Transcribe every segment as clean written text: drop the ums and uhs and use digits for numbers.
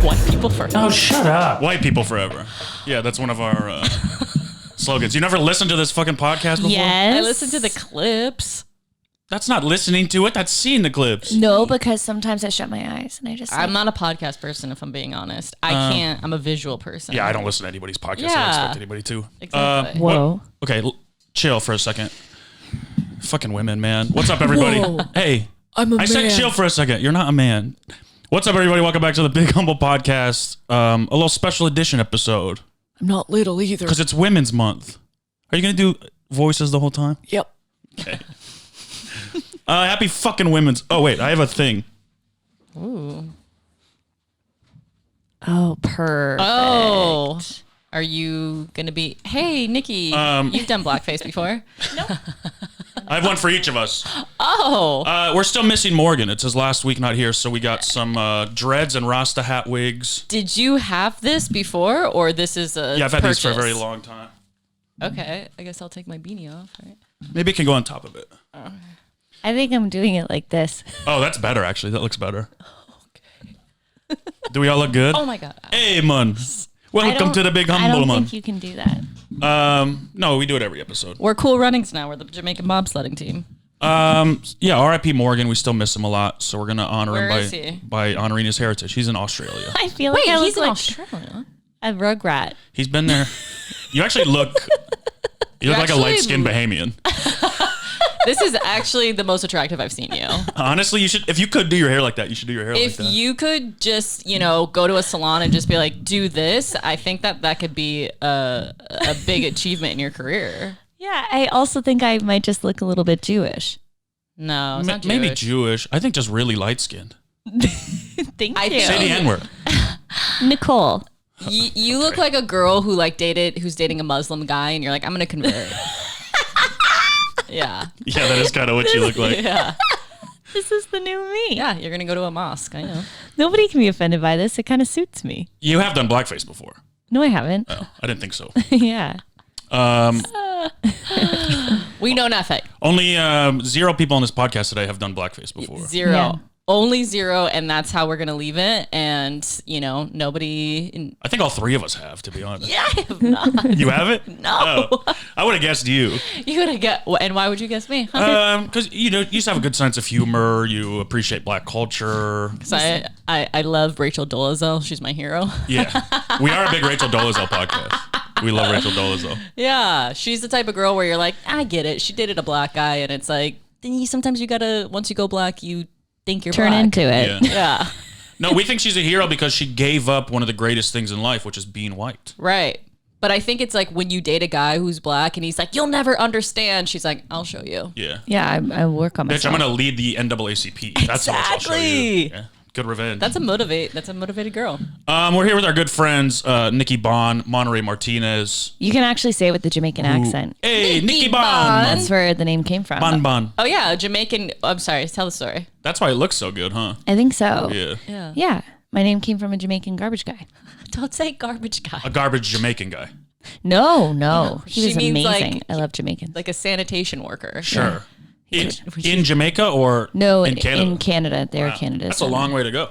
White people forever. Oh, shut up. White people forever. Yeah, that's one of our slogans. You never listened to this fucking podcast before? Yes. I listened to the clips. That's not listening to it. That's seeing the clips. No, because sometimes I shut my eyes and I just. I'm not a podcast person, if I'm being honest. I can't. I'm a visual person. Yeah, I don't listen to anybody's podcast. I don't expect anybody to. Exactly. Whoa. Okay, chill for a second. Fucking women, man. What's up, everybody? Whoa. Hey, I'm a I said man. chill for a second. You're not a man. What's up, everybody? Welcome back to the Big Humble Podcast. A little special edition episode. I'm not little either. Because it's Women's Month. Are you going to do voices the whole time? Yep. Okay. Happy fucking Women's... Oh, wait. I have a thing. Ooh. Oh, perfect. Oh. Are you going to be... Hey, Nikki, you've done blackface before? No. I have one for each of us. Oh. We're still missing Morgan. It's his last week not here, so we got some dreads and Rasta hat wigs. Did you have this before, or this is a Yeah, I've had purchase? these for a very long time. Okay. I guess I'll take my beanie off. Right? Maybe it can go on top of it. I think I'm doing it like this. Oh, that's better, actually. That looks better. Okay. Do we all look good? Oh, my God. Hey, man. Welcome to the Big Humble, I don't man. think you can do that. No, we do it every episode. We're Cool Runnings now. We're the Jamaican bobsledding team. Yeah, R.I.P. Morgan. We still miss him a lot, so we're gonna honor Where him is he? by honoring his heritage. He's in Australia. I feel like Wait, I he's look in like Australia. a rugrat. He's been there. You actually look. You look like a actually light-skinned Bahamian. This is actually the most attractive I've seen you. Honestly, you should. If you could do your hair like that, you should do your hair like If that. you could just, go to a salon and just be like, do this, I think that could be a big achievement in your career. Yeah, I also think I might just look a little bit Jewish. No, it's not Maybe Jewish. Jewish. I think just really light-skinned. Thank I you. think- Say the N-word. Nicole. You look like a girl who's dating a Muslim guy, and you're like, I'm gonna convert. Yeah. Yeah, that is kind of what you look like. Yeah. This is the new me. Yeah, you're gonna go to a mosque. I know. Nobody can be offended by this. It kind of suits me. You have done blackface before. No, I haven't. Oh, I didn't think so. Yeah. We know nothing. Only 0 people on this podcast today have done blackface before. 0. Yeah. Only 0, and that's how we're gonna leave it. And nobody. I think all 3 of us have, to be honest. Yeah, I have not. You haven't? No. Oh, I would have guessed you. You would have guessed. And why would you guess me? Because you just have a good sense of humor. You appreciate black culture. So I love Rachel Dolezal. She's my hero. Yeah, we are a big Rachel Dolezal podcast. We love Rachel Dolezal. Yeah, she's the type of girl where you're like, I get it. She dated a black guy, and it's like, then sometimes you gotta, once you go black, you think you're Turn black. into it. Yeah. Yeah, No, we think she's a hero because she gave up one of the greatest things in life, which is being white. right. But I think it's like when you date a guy who's black and he's like, you'll never understand. She's like, I'll show you. Yeah. Yeah, I work on Bitch, myself. I'm gonna lead the NAACP. That's how much I'll show you. Exactly. Yeah. Good revenge. That's a motivated girl. We're here with our good friends, Nikki Bon, Monarey Martinez. You can actually say it with the Jamaican accent. Hey, Nikki Bon. Bon. That's where the name came from. Bon Bon. Oh yeah, Jamaican. I'm sorry. Tell the story. That's why it looks so good, huh? I think so. Yeah. Yeah. Yeah. My name came from a Jamaican garbage guy. Don't say garbage guy. A garbage Jamaican guy. No. He She was means, amazing. like- I love Jamaicans. Like a sanitation worker. Sure. In Jamaica or No, in Canada? in Canada. They're Wow. Canada. That's a long way to go.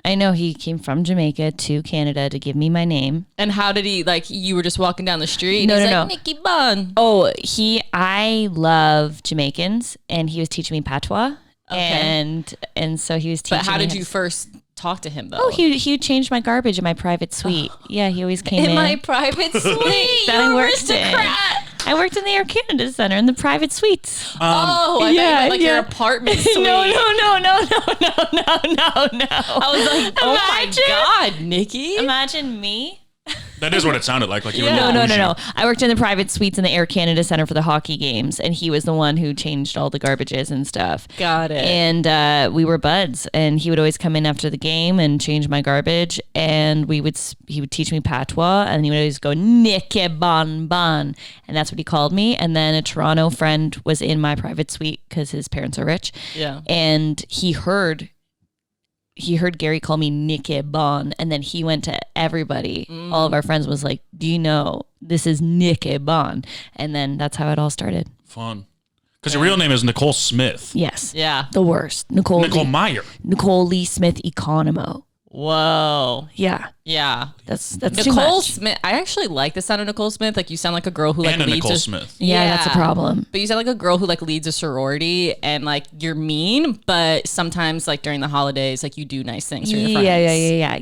I know he came from Jamaica to Canada to give me my name. And how did he, like, you were just walking down the street and No, he's no, like, no. Nikki Bon. Oh, I love Jamaicans, and he was teaching me patois, Okay. and so he was teaching. But how me did you to- first talk to him, though? Oh, he changed my garbage in my private suite. Yeah, he always came in. in my private suite. that I you worked in. aristocrat. I worked in the Air Canada Center in the private suites. Oh, I yeah, thought yeah. your apartment suite. No. I was like, oh Imagine. my God, Nikki. Imagine me. That is what it sounded like. Like you Yeah. were No. I worked in the private suites in the Air Canada Center for the hockey games, and he was the one who changed all the garbages and stuff. Got it. And we were buds, and he would always come in after the game and change my garbage, and he would teach me patois, and he would always go Nikki Bon Bon, and that's what he called me. And then a Toronto friend was in my private suite because his parents are rich, Yeah. and he heard Gary call me Nikki Bon, and then he went to everybody. All of our friends was like, do you know this is Nikki Bon? And then that's how it all started. Fun. Because your real name is Nicole Smith. Yes. Yeah. The worst. Nicole Nicole Meyer. Nicole Lee Smith Economo. Whoa. Yeah. Yeah. That's too Nicole much. Smith. I actually like the sound of Nicole Smith. Like, you sound like a girl who like And a leads Nicole Smith. Yeah, that's a problem. But you sound like a girl who like leads a sorority, and like you're mean, but sometimes like during the holidays, like you do nice things for your friends.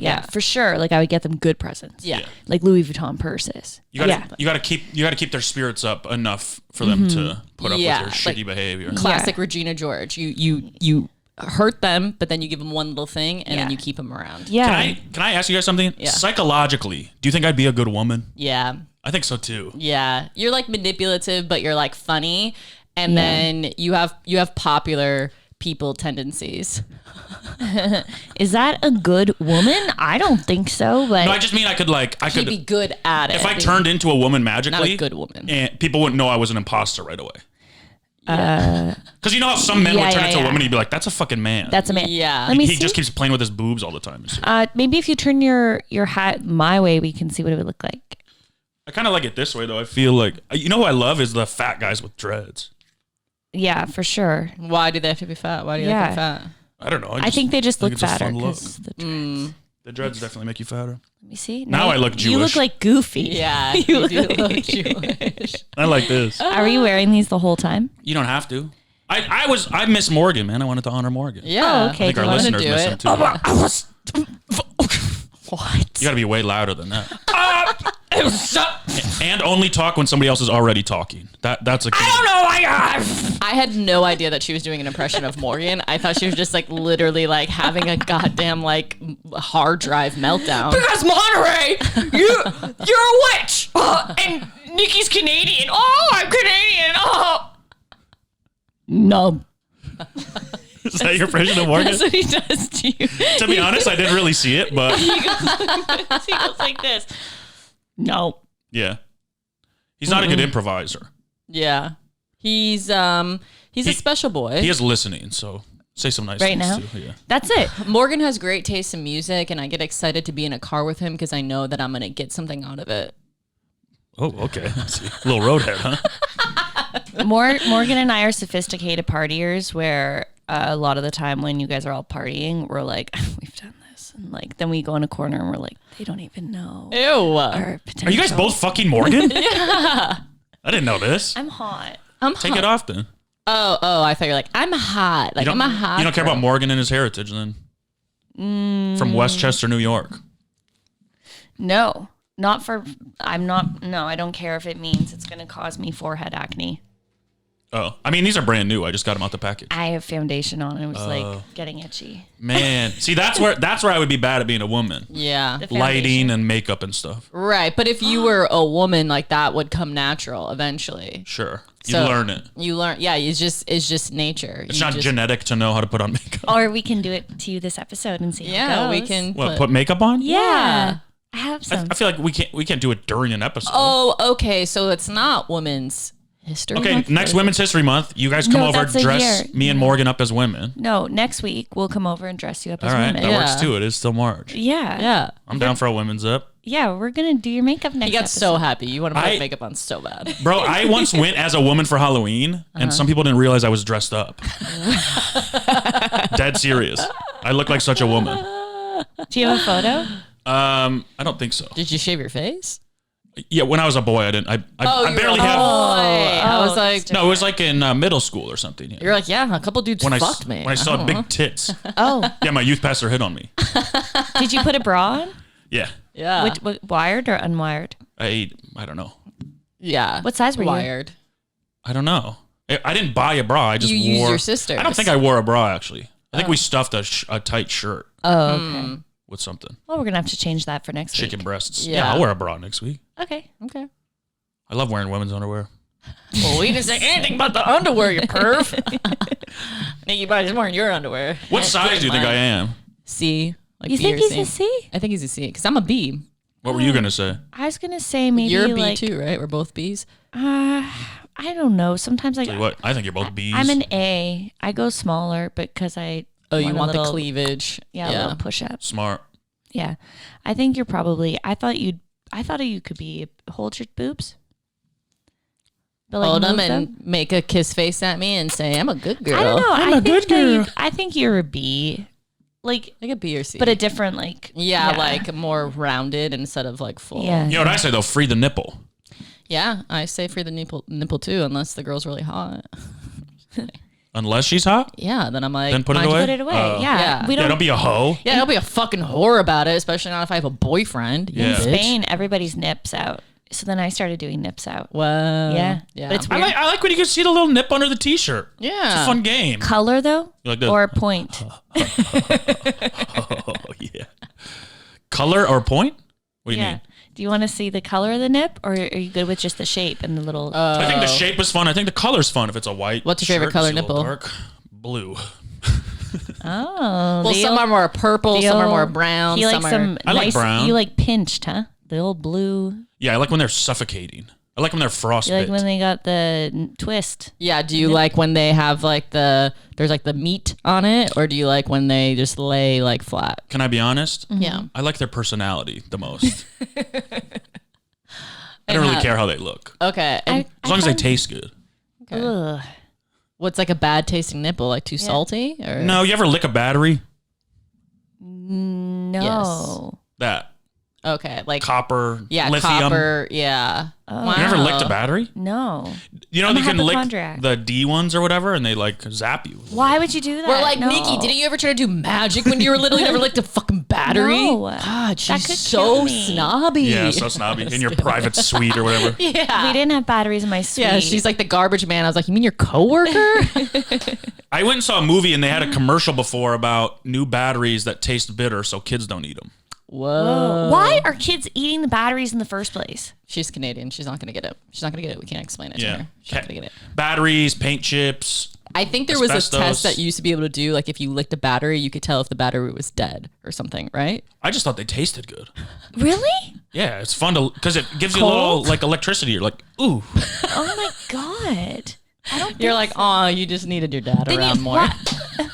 Yeah, for sure. Like I would get them good presents. Yeah. Like Louis Vuitton purses. You gotta keep their spirits up enough for them to put up with their shitty behavior. Classic Regina George. You hurt them, but then you give them one little thing, and then you keep them around. Yeah. Can I ask you guys something? Yeah. Psychologically, do you think I'd be a good woman? Yeah. I think so too. Yeah. You're like manipulative, but you're like funny, and then you have popular people tendencies. Is that a good woman? I don't think so. But No, I just mean I could You'd be good at it. if I turned into a woman magically, Not a good woman. and people wouldn't know I was an imposter right away. Because you know how some men would turn into a woman and you'd be like, that's a fucking man. that's a man. Yeah. Let me he see. just keeps playing with his boobs all the time. Maybe if you turn your hat my way, we can see what it would look like. I kind of like it this way though. I feel like, you know who I love is the fat guys with dreads. Yeah, for sure. Why do they have to be fat? Why do you like them fat? I don't know. I think they just look it's a fatter. fun look. 'Cause the dreads. The dreads definitely make you fatter. Let me see. Now I look You look Jewish. like Goofy. Yeah. You do look Jewish. I like this. Are you wearing these the whole time? You don't have to. I miss Morgan, man. I wanted to honor Morgan. Yeah. Oh, okay. I think our I'm gonna listeners do miss it. him too. What? You got to be way louder than that. And only talk when somebody else is already talking. That's a key. I had no idea that she was doing an impression of Morgan. I thought she was just like literally like having a goddamn like hard drive meltdown. Because Monterey, you're a witch, and Nikki's Canadian. Oh, I'm Canadian. Oh, no. Is that your impression of Morgan? That's what he does to you. To be honest, I didn't really see it, but He goes like this. No. yeah. He's not a good improviser. Yeah. He's a special boy. He is listening, so say some nice Right things now? too. Yeah. That's it. Morgan has great taste in music, and I get excited to be in a car with him because I know that I'm going to get something out of it. Oh, okay. Let's see. Little roadhead, huh? Morgan and I are sophisticated partiers where a lot of the time when you guys are all partying, we're like, we've done this. And like, then we go in a corner and we're like, they don't even know. Ew. Our potential. Are you guys both fucking Morgan? Yeah. I didn't know this. I'm hot. Take it off then. Oh, I thought you were like, I'm hot. Like, I'm a hot You don't care girl. about Morgan and his heritage then? From Westchester, New York. No, not for, I don't care if it means it's going to cause me forehead acne. Oh, I mean, these are brand new. I just got them out the package. I have foundation on and it was like getting itchy. Man, see, that's where I would be bad at being a woman. Yeah. The Lighting foundation. and makeup and stuff. Right. But if you were a woman, like that would come natural eventually. Sure, you So- learn it. You learn. Yeah. It's just nature. It's not genetic to know how to put on makeup. Or we can do it to you this episode and see how Yeah. it We goes. can. What? Put makeup on? Yeah. I have some. I feel like we can't do it during an episode. Oh, okay. So it's not Women's History Okay, Month? next Women's History Month, you guys come No, over, that's a dress year. me and Morgan up as women. No, next week we'll come over and dress you up All as right, women. that works Yeah. too. It is still March. Yeah. Yeah. I'm down for a women's up. Yeah, we're going to do your makeup next He got so episode. happy. You want to put I- makeup on so bad. Bro, I once went as a woman for Halloween, and some people didn't realize I was dressed up. Dead serious. I look like such a woman. Do you have a photo? I don't think so. Did you shave your face? Yeah, when I was a boy, I didn't. I barely have. I was like, No, it was like in middle school or something. Yeah. you're like, yeah, a couple dudes When fucked me. when I saw big tits. Oh, Yeah, my youth pastor hit on me. did you put a bra on? Yeah, Yeah. What, wired or unwired? I don't know. Yeah. What size were you? Wired. I don't know. I didn't buy a bra. I just You wore. used your sister's. I don't think I wore a bra actually. I think we stuffed a tight shirt Oh, okay. with something. Well, we're going to have to change that for next Chicken week. breasts. Yeah. Yeah, I'll wear a bra next week. Okay. Okay. I love wearing women's underwear. Well, we didn't say anything about the underwear, you perv. Nikki Body's wearing your underwear. What size do you think I am? C. Like You B think or he's C. a C? I think he's a C because I'm a B. What were you gonna say? I was going to say maybe You're a B like, too, right? We're both Bs. I don't know. Sometimes Tell you what, I think you're both B's. I'm an A. I go smaller because I Oh, you a want the little- cleavage? Yeah, a little push up. Smart. Yeah. I think you're probably I thought you could be hold your boobs. But like Hold move them and make a kiss face at me and say, "I'm a good girl." I don't know. I'm a good girl. I think you're a B. Like Like a B or C. but a different like like more rounded instead of like full. Yeah. You know what I say though? Free the nipple. Yeah, I say free the nipple too, unless the girl's really hot. Unless she's hot, Yeah, then I'm like, then put it mind you, away. put it away. Oh. Yeah. We Yeah, don't be a hoe. Yeah, don't be a fucking whore about it, especially not if I have a boyfriend. You Yeah. bitch. Spain, everybody's nips out. So then I started doing nips out. Wow. Yeah. Yeah. But it's I weird. like when you can see the little nip under the t-shirt. Yeah. It's a fun game. Color though? You like this? Or point? Oh yeah. Color or point? What do you Yeah. mean? Do you want to see the color of the nip, or are you good with just the shape and the little? I think the shape is fun. I think the color's fun if it's a white. What's your favorite shirt, color it's a little nipple? Dark blue. Oh, Well, some are more purple, some are more brown. You like some some I like nice. brown. You like pinched, huh? The old blue. Yeah, I like when they're suffocating. I like when they're You frostbite. like when they got the twist. Yeah, do you like when they have like there's like the meat on it, or do you like when they just lay like flat? Can I be honest? Yeah. I like their personality the most. I don't really care how they look. Okay. And As long as they taste good. Ugh. what's like a bad tasting nipple? Like too salty? Or No, you ever lick a battery? No. That. Okay. Like Copper, yeah, lithium. copper. Yeah. Wow. You never licked a battery? No. You know, I'm they a can lick hypochondriac. the D ones or whatever, and they like zap you. Why would you do that? We're like, No. Nikki, didn't you ever try to do magic when you were little? You never licked a fucking battery? No. God, That she's could so kill me. snobby. Yeah, so snobby. In your private suite or whatever. Yeah. We didn't have batteries in my suite. Yeah, she's like the garbage man. I was like, you mean your coworker? I went and saw a movie, and they had a commercial before about new batteries that taste bitter, so kids don't eat them. Whoa. Why are kids eating the batteries in the first place? She's Canadian. She's not gonna get it. She's not gonna get it. We can't explain it to Yeah. her. She's not gonna get it. Batteries, paint chips. I think there was a Asbestos. test that you used to be able to do, like if you licked a battery, you could tell if the battery was dead or something, right? I just thought they tasted good. Really? Yeah, it's fun to because it gives you a little like electricity. You're like, ooh. Oh my god. I don't. You're like, oh, you just needed your dad Then around you- more. what?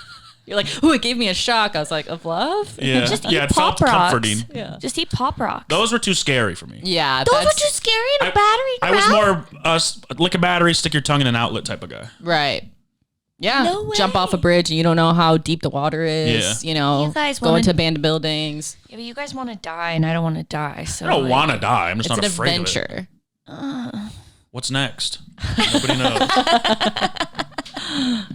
You're like, ooh, it gave me a shock. I was like, of love? Yeah, Just eat yeah, it felt Pop Rocks. comforting. Yeah. Just eat Pop Rocks. Those were too scary for me. Yeah. Those were that's too scary in a battery. I was more lick a battery, stick your tongue in an outlet type of guy. right. Yeah. No Jump way. off a bridge and you don't know how deep the water is. Yeah. You know, You guys go wanna- into abandoned buildings. Yeah, but you guys want to die, and I don't want to die. So I don't like- want to die. I'm just It's not an afraid of it. adventure. What's next? Nobody knows.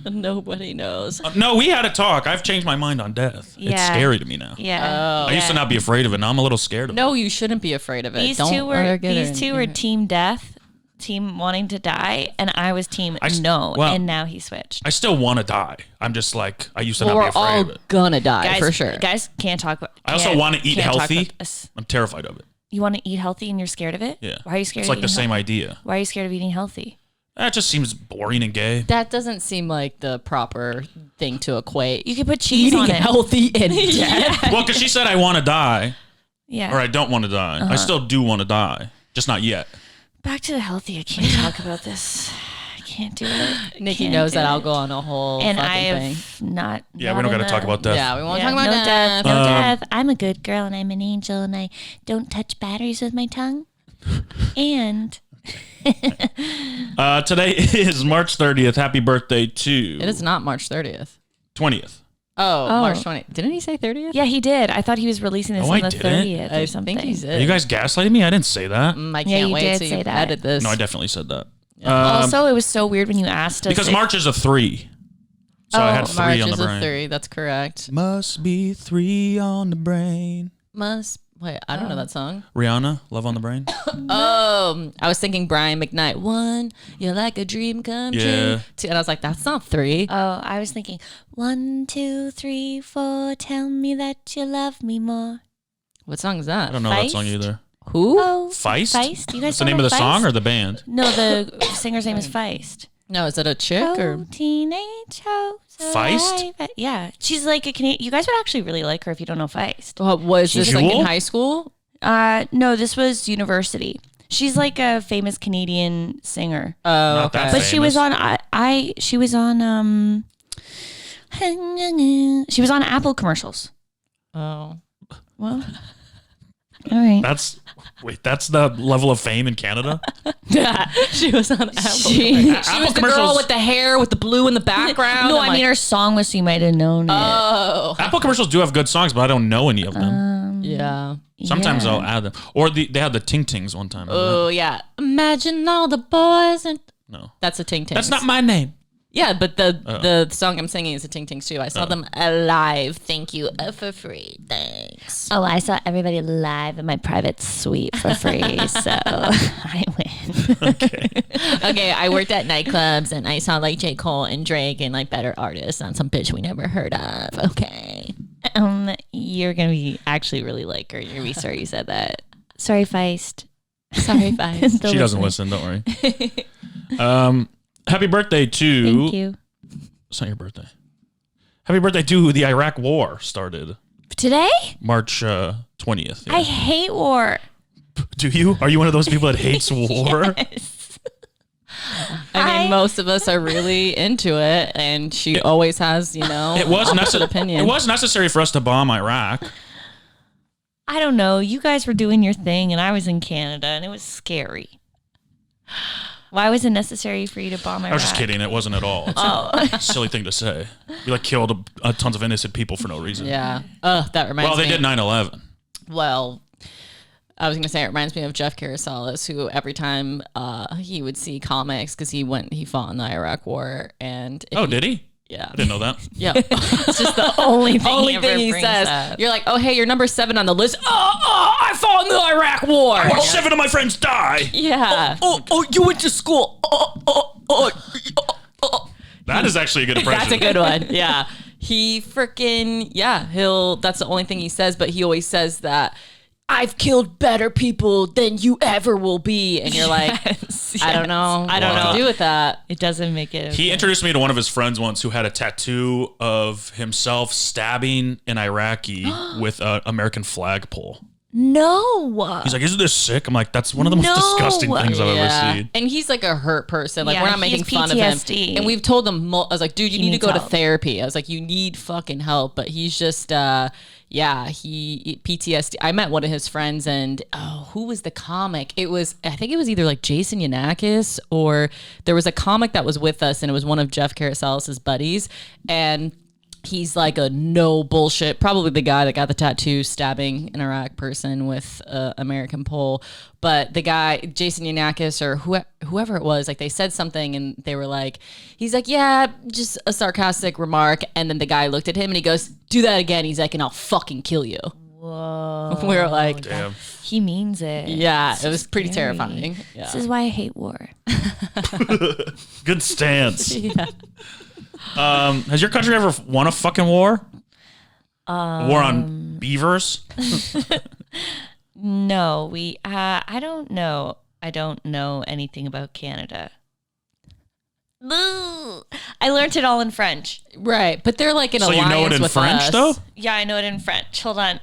Nobody knows. No, we had a talk. I've changed my mind on death. It's Yeah. scary to me now. Yeah. I used to not be afraid of it. Now I'm a little scared of it. No, you shouldn't be afraid of it. These Don't two let her were get these her two were team death, team wanting to die, and I was team no, well- and now he switched. I still want to die. I'm just like, I used to Well, not be we're afraid all of it. gonna die Guys, for sure. Guys can't talk about. I also can't- want to eat can't talk healthy. about this. I'm terrified of it. You want to eat healthy and you're scared of it? Yeah. Why are you scared? It's of like the eating same healthy? idea. Why are you scared of eating healthy? That just seems boring and gay. That doesn't seem like the proper thing to equate. You could put cheese Eating on it. healthy and dead. Well, because she said I want to die Yeah. or I don't want to die. I still do want to die, just not yet. Back to the healthy. I can't talk about this. I can't do it. Nikki Can't knows do that it. I'll go on a whole And fucking I have thing. not. Yeah, not we don't got in to talk the- about death. Yeah, we won't Yeah, talk about no death. death. No death. I'm a good girl and I'm an angel and I don't touch batteries with my tongue. And Today is March 30th. Happy birthday to It is not March 30th. 20th. Oh, March 20th. Didn't he say 30th? yeah, he did. I thought he was releasing this No, on I the didn't. 30th or I something. think he Are did. you guys gaslighting me? I didn't say that. I Yeah, can't you wait did till say you that. edit this. No, I definitely said that. Also, it was so weird when you asked us. Because March is a 3. So I had 3 March on the is a brain. 3. That's correct. Must be 3 on the brain. Wait, I don't know that song. Rihanna, Love on the Brain. Oh, I was thinking Brian McKnight. 1, you're like a dream come Yeah. true. 2, and I was like, that's not 3. Oh, I was thinking 1, 2, 3, 4. Tell me that you love me more. What song is that? I don't know that song Feist? either. Who? Oh, Feist? Feist. You guys That's the don't name know of the song Feist? or the band? No, the singer's name is Feist. No, is it a chick or? Oh, teenage house. Feist? Yeah, she's like a Canadian. You guys would actually really like her if you don't know Feist. Was this like Jewel? in high school? No, this was university. She's like a famous Canadian singer. Oh, Not okay. that But she was famous. on she was on she was on Apple commercials. Oh. Well, all right. That's the level of fame in Canada? She was on Apple. She She was the girl with the hair with the blue in the background. No, I mean her song was, so you might have known it. Oh. Apple commercials do have good songs, but I don't know any of them. Yeah. Sometimes yeah. I'll add them. Or they had the Ting Tings one time. Oh, yeah. Imagine all the boys and... No. That's a Ting Tings. That's not my name. Yeah, but the song I'm singing is a Ting Tings too. I saw them live. Thank you for free. Thanks. Oh, I saw everybody live in my private suite for free, so I win. Okay, I worked at nightclubs and I saw like J. Cole and Drake and like better artists on some bitch we never heard of. Okay. You're gonna be actually really like her. You're gonna be sorry you said that. Sorry, Feist. Sorry, Feist. She doesn't listen. Don't worry. Happy birthday to... Thank you. It's not your birthday. Happy birthday to the Iraq War started Today? March 20th. Yeah. I hate war. Do you? Are you one of those people that hates war? Yes. I mean, most of us are really into it, and she always has, you know, It was opinion. It was necessary for us to bomb Iraq. I don't know. You guys were doing your thing, and I was in Canada, and it was scary. Why was it necessary for you to bomb Iraq? I was just kidding. It wasn't at all. It's a silly thing to say. We like killed tons of innocent people for no reason. Yeah. That reminds me. Well, they did 9/11. Well, I was going to say it reminds me of Jeff Karasalis, who every time he would see comics, because he fought in the Iraq War, and Did he? Yeah. I didn't know that. Yeah. It's just the only thing he says. Up. You're like, oh, hey, you're number 7 on the list. Oh, I fought in the Iraq War. I watched 7 of my friends die. Yeah. Oh, you went to school. That is actually a good impression. That's a good one. Yeah. He freaking, that's the only thing he says, but he always says that I've killed better people than you ever will be. And you're like, I don't know. I don't know what to do with that. It doesn't make it. He introduced me to one of his friends once who had a tattoo of himself stabbing an Iraqi with an American flagpole. No. He's like, isn't this sick? I'm like, that's one of the most disgusting things I've ever seen. And he's like a hurt person. Like, Yeah, we're not he making has fun of him. PTSD. And we've told him, I was like, dude, you need to needs go to help. therapy. I was like, you need fucking help. But he's just, he PTSD. I met one of his friends and, who was the comic? I think it was either like Jason Yanakis, or there was a comic that was with us and it was one of Jeff Karasalis' buddies. And he's like a no bullshit, probably the guy that got the tattoo stabbing an Iraq person with a American pole. But the guy, Jason Yanakis or whoever it was, like they said something and they were like, he's like, yeah, just a sarcastic remark. And then the guy looked at him and he goes, do that again. He's like, and I'll fucking kill you. Whoa. We were like, Damn. He means it. yeah, it was pretty Scary. terrifying. Yeah. This is why I hate war. Good stance. Yeah. Has your country ever won a fucking war? War on beavers? No, I don't know. I don't know anything about Canada. I learned it all in French. Right. But they're like in So alliance you know it in with French, us. though? Yeah, I know it in French. Hold on.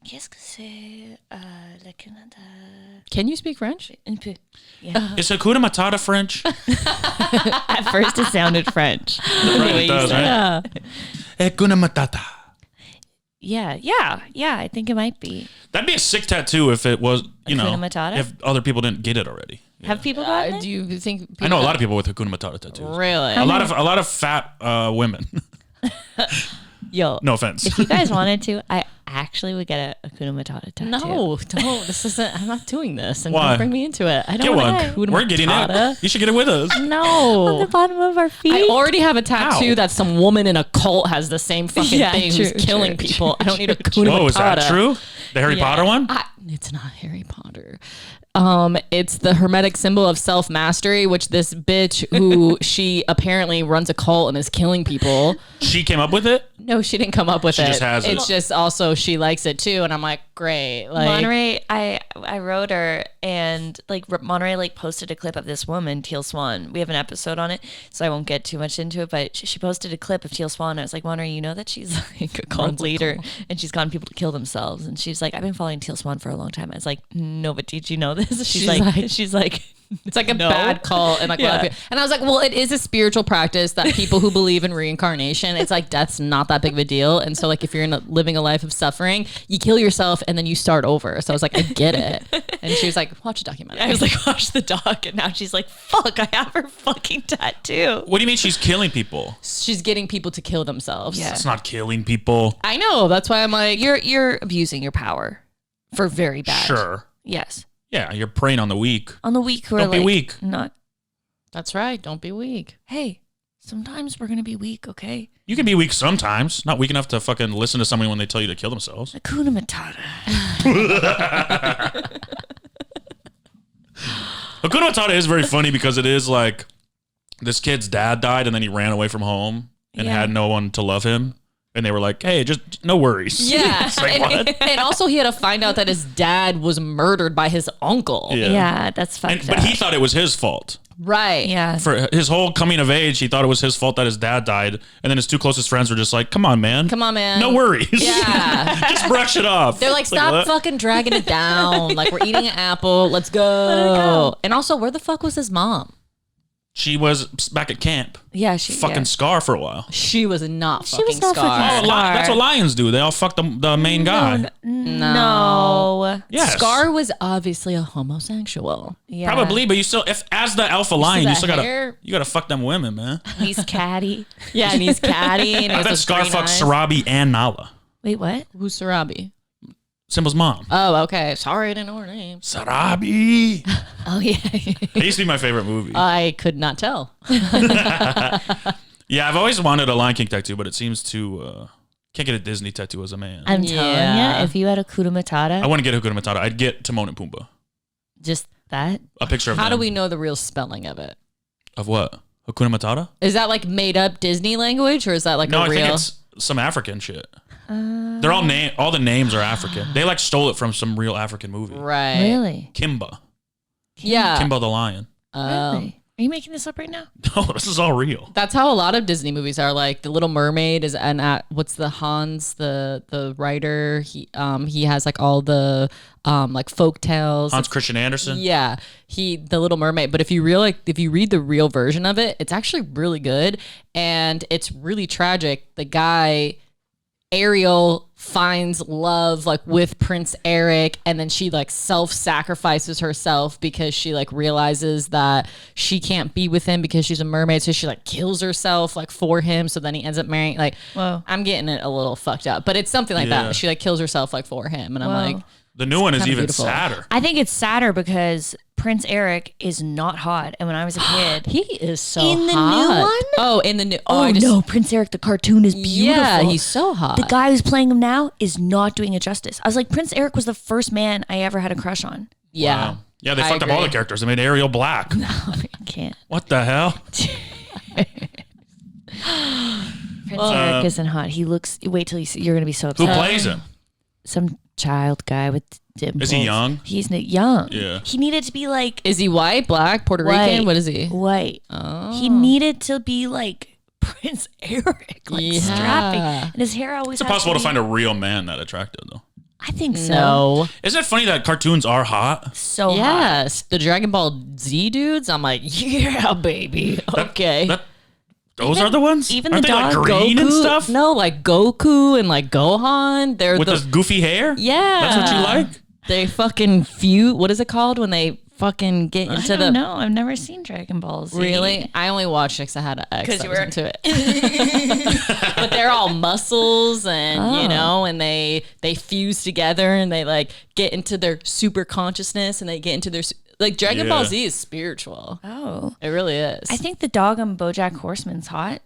Qu'est-ce que c'est le Canada? Can you speak French? Un peu. Yeah. Is Hakuna Matata French? At first, it sounded French. Right, it does, right? Hakuna Matata. Yeah. I think it might be. That'd be a sick tattoo if it was, Hakuna Matata? if other people didn't get it already. Have people gotten it? Do you think I know a lot of people with Hakuna Matata tattoos. Really? A lot of fat women. Yo, No offense. if you guys wanted to, I actually would get a Hakuna Matata tattoo. No, don't. This isn't. I'm not doing this. And Why? don't bring me into it. I don't Get want one. Hakuna We're getting Matata. it. You should get it with us. No. The bottom of our feet. I already have a tattoo Ow. that some woman in a cult has the same fucking Yeah, thing true, who's killing true, people. I don't need a Hakuna Matata. Oh, is that true? The Harry Potter one? It's not Harry Potter. It's the hermetic symbol of self-mastery, which this bitch who she apparently runs a cult and is killing people. She came up with it? No, she didn't come up with it. She just has it. It's just also she likes it too, and I'm like, great. Like, Monterey, I wrote her, and like Monterey like posted a clip of this woman, Teal Swan. We have an episode on it, so I won't get too much into it. But she posted a clip of Teal Swan. I was like, Monterey, you know that she's like a cult leader, and she's gotten people to kill themselves. And she's like, I've been following Teal Swan for a long time. I was like, no, but did you know this? She's like, it's like a No. bad cult, and like a lot of people. And I was like, well, it is a spiritual practice that people who believe in reincarnation, it's like death's not that big of a deal. And so like if you're living a life of suffering, you kill yourself and then you start over. So I was like, I get it. And she was like, watch a documentary. I was like, watch the doc. And now she's like, fuck, I have her fucking tattoo. What do you mean she's killing people? She's getting people to kill themselves. Yeah. It's not killing people. I know. That's why I'm like, You're abusing your power for very bad. Sure. Yes. Yeah, you're preying on the weak. On the weak who are Don't be like, weak. not, that's right. Don't be weak. hey, sometimes we're going to be weak, okay? You can be weak sometimes. Not weak enough to fucking listen to someone when they tell you to kill themselves. Hakuna Matata. Hakuna Matata is very funny because it is like this kid's dad died and then he ran away from home and Yeah. had no one to love him. And they were like, hey, just no worries. Yeah. It's like, what? And also he had to find out that his dad was murdered by his uncle. Yeah, that's fucked But up. he thought it was his fault. Right. Yeah. For his whole coming of age, he thought it was his fault that his dad died. And then his two closest friends were just like, come on, man. Come on, man. No worries. Yeah. Just brush it off. They're like, stop what? fucking dragging it down. Like, we're eating an apple. Let's go. And also, where the fuck was his mom? She was back at camp. Yeah, she Fucking Scar for a while. She was not She fucking was not Scar. fucking Scar. That's what lions do. They all fuck the main guy. No. Yes. Scar was obviously a homosexual. Yeah. Probably, but you still, if as the alpha lion, you the still hair? gotta fuck them women, man. He's catty. Yeah, and he's catty. And he I has bet those Scar green fucked eyes. Sarabi and Nala, Wait, what? Who's Sarabi? Simba's mom. Oh, okay. Sorry, I didn't know her name. Sarabi. Oh, yeah. It used to be my favorite movie. I could not tell. Yeah, I've always wanted a Lion King tattoo, but it seems to can't get a Disney tattoo as a man. I'm telling Yeah. you, if you had a Hakuna I Matata, wouldn't get Hakuna Matata. I'd get Timon and Pumbaa. just that. A picture of How do them. we know the real spelling of it? Of what? Hakuna Matata? Is that like made up Disney language or is that like No, a I real? think it's some African shit. They're all the names are African. They like stole it from some real African movie. Right. Really? Kimba. Yeah. Kimba the lion. Really? Are you making this up right now? No, this is all real. That's how a lot of Disney movies are. Like The Little Mermaid is what's the Hans the writer? He has like all the like folk tales. Hans Christian Andersen. Yeah, The Little Mermaid. But if you read the real version of it, it's actually really good and it's really tragic. The guy Ariel finds love like with Prince Eric, and then she like self-sacrifices herself because she like realizes that she can't be with him because she's a mermaid, so she like kills herself like for him, so then he ends up marrying like Whoa. I'm getting it a little fucked up, but it's something like Yeah. that. She like kills herself like for him, and I'm Whoa. like, The new one is kinda even beautiful. sadder. I think it's sadder because Prince Eric is not hot. And when I was a kid, he is so In the new hot. one? Oh, in the new. oh I just- no, Prince Eric, the cartoon is beautiful. Yeah, he's so hot. The guy who's playing him now is not doing it justice. I was like, Prince Eric was the first man I ever had a crush on. Yeah. Wow. Yeah, they I fucked up all the agree. characters. They made Ariel black. I can't. What the hell? Prince Eric isn't hot. He looks. Wait till you see. You're gonna be so Who upset. plays him? Some child guy with dimples. Is he young? He's young. Yeah. He needed to be like Is he white, black, Puerto white. Rican? What is he? White. Oh. He needed to be like Prince Eric, like Yeah. strapping, and his hair always. It's impossible to find a real man that attractive, though. I think so. No. Isn't it funny that cartoons are hot? So hot. Yes, the Dragon Ball Z dudes. I'm like, yeah, baby. Okay. Those are the ones? even Aren't the they like dog green and stuff? No, like Goku and like Gohan. They're With the this goofy hair? yeah. That's what you like? They fucking feud. What is it called when they fucking get I into don't the? know. I've never seen Dragon Ball Z. Really? I only watched it because I had an ex 'Cause that you was were- into it. But they're all muscles and, you Oh. know, and they fuse together and they like get into their super consciousness and they get into their, like Dragon Ball Yeah. Z is spiritual. Oh, It really is. I think the dog on BoJack Horseman's hot.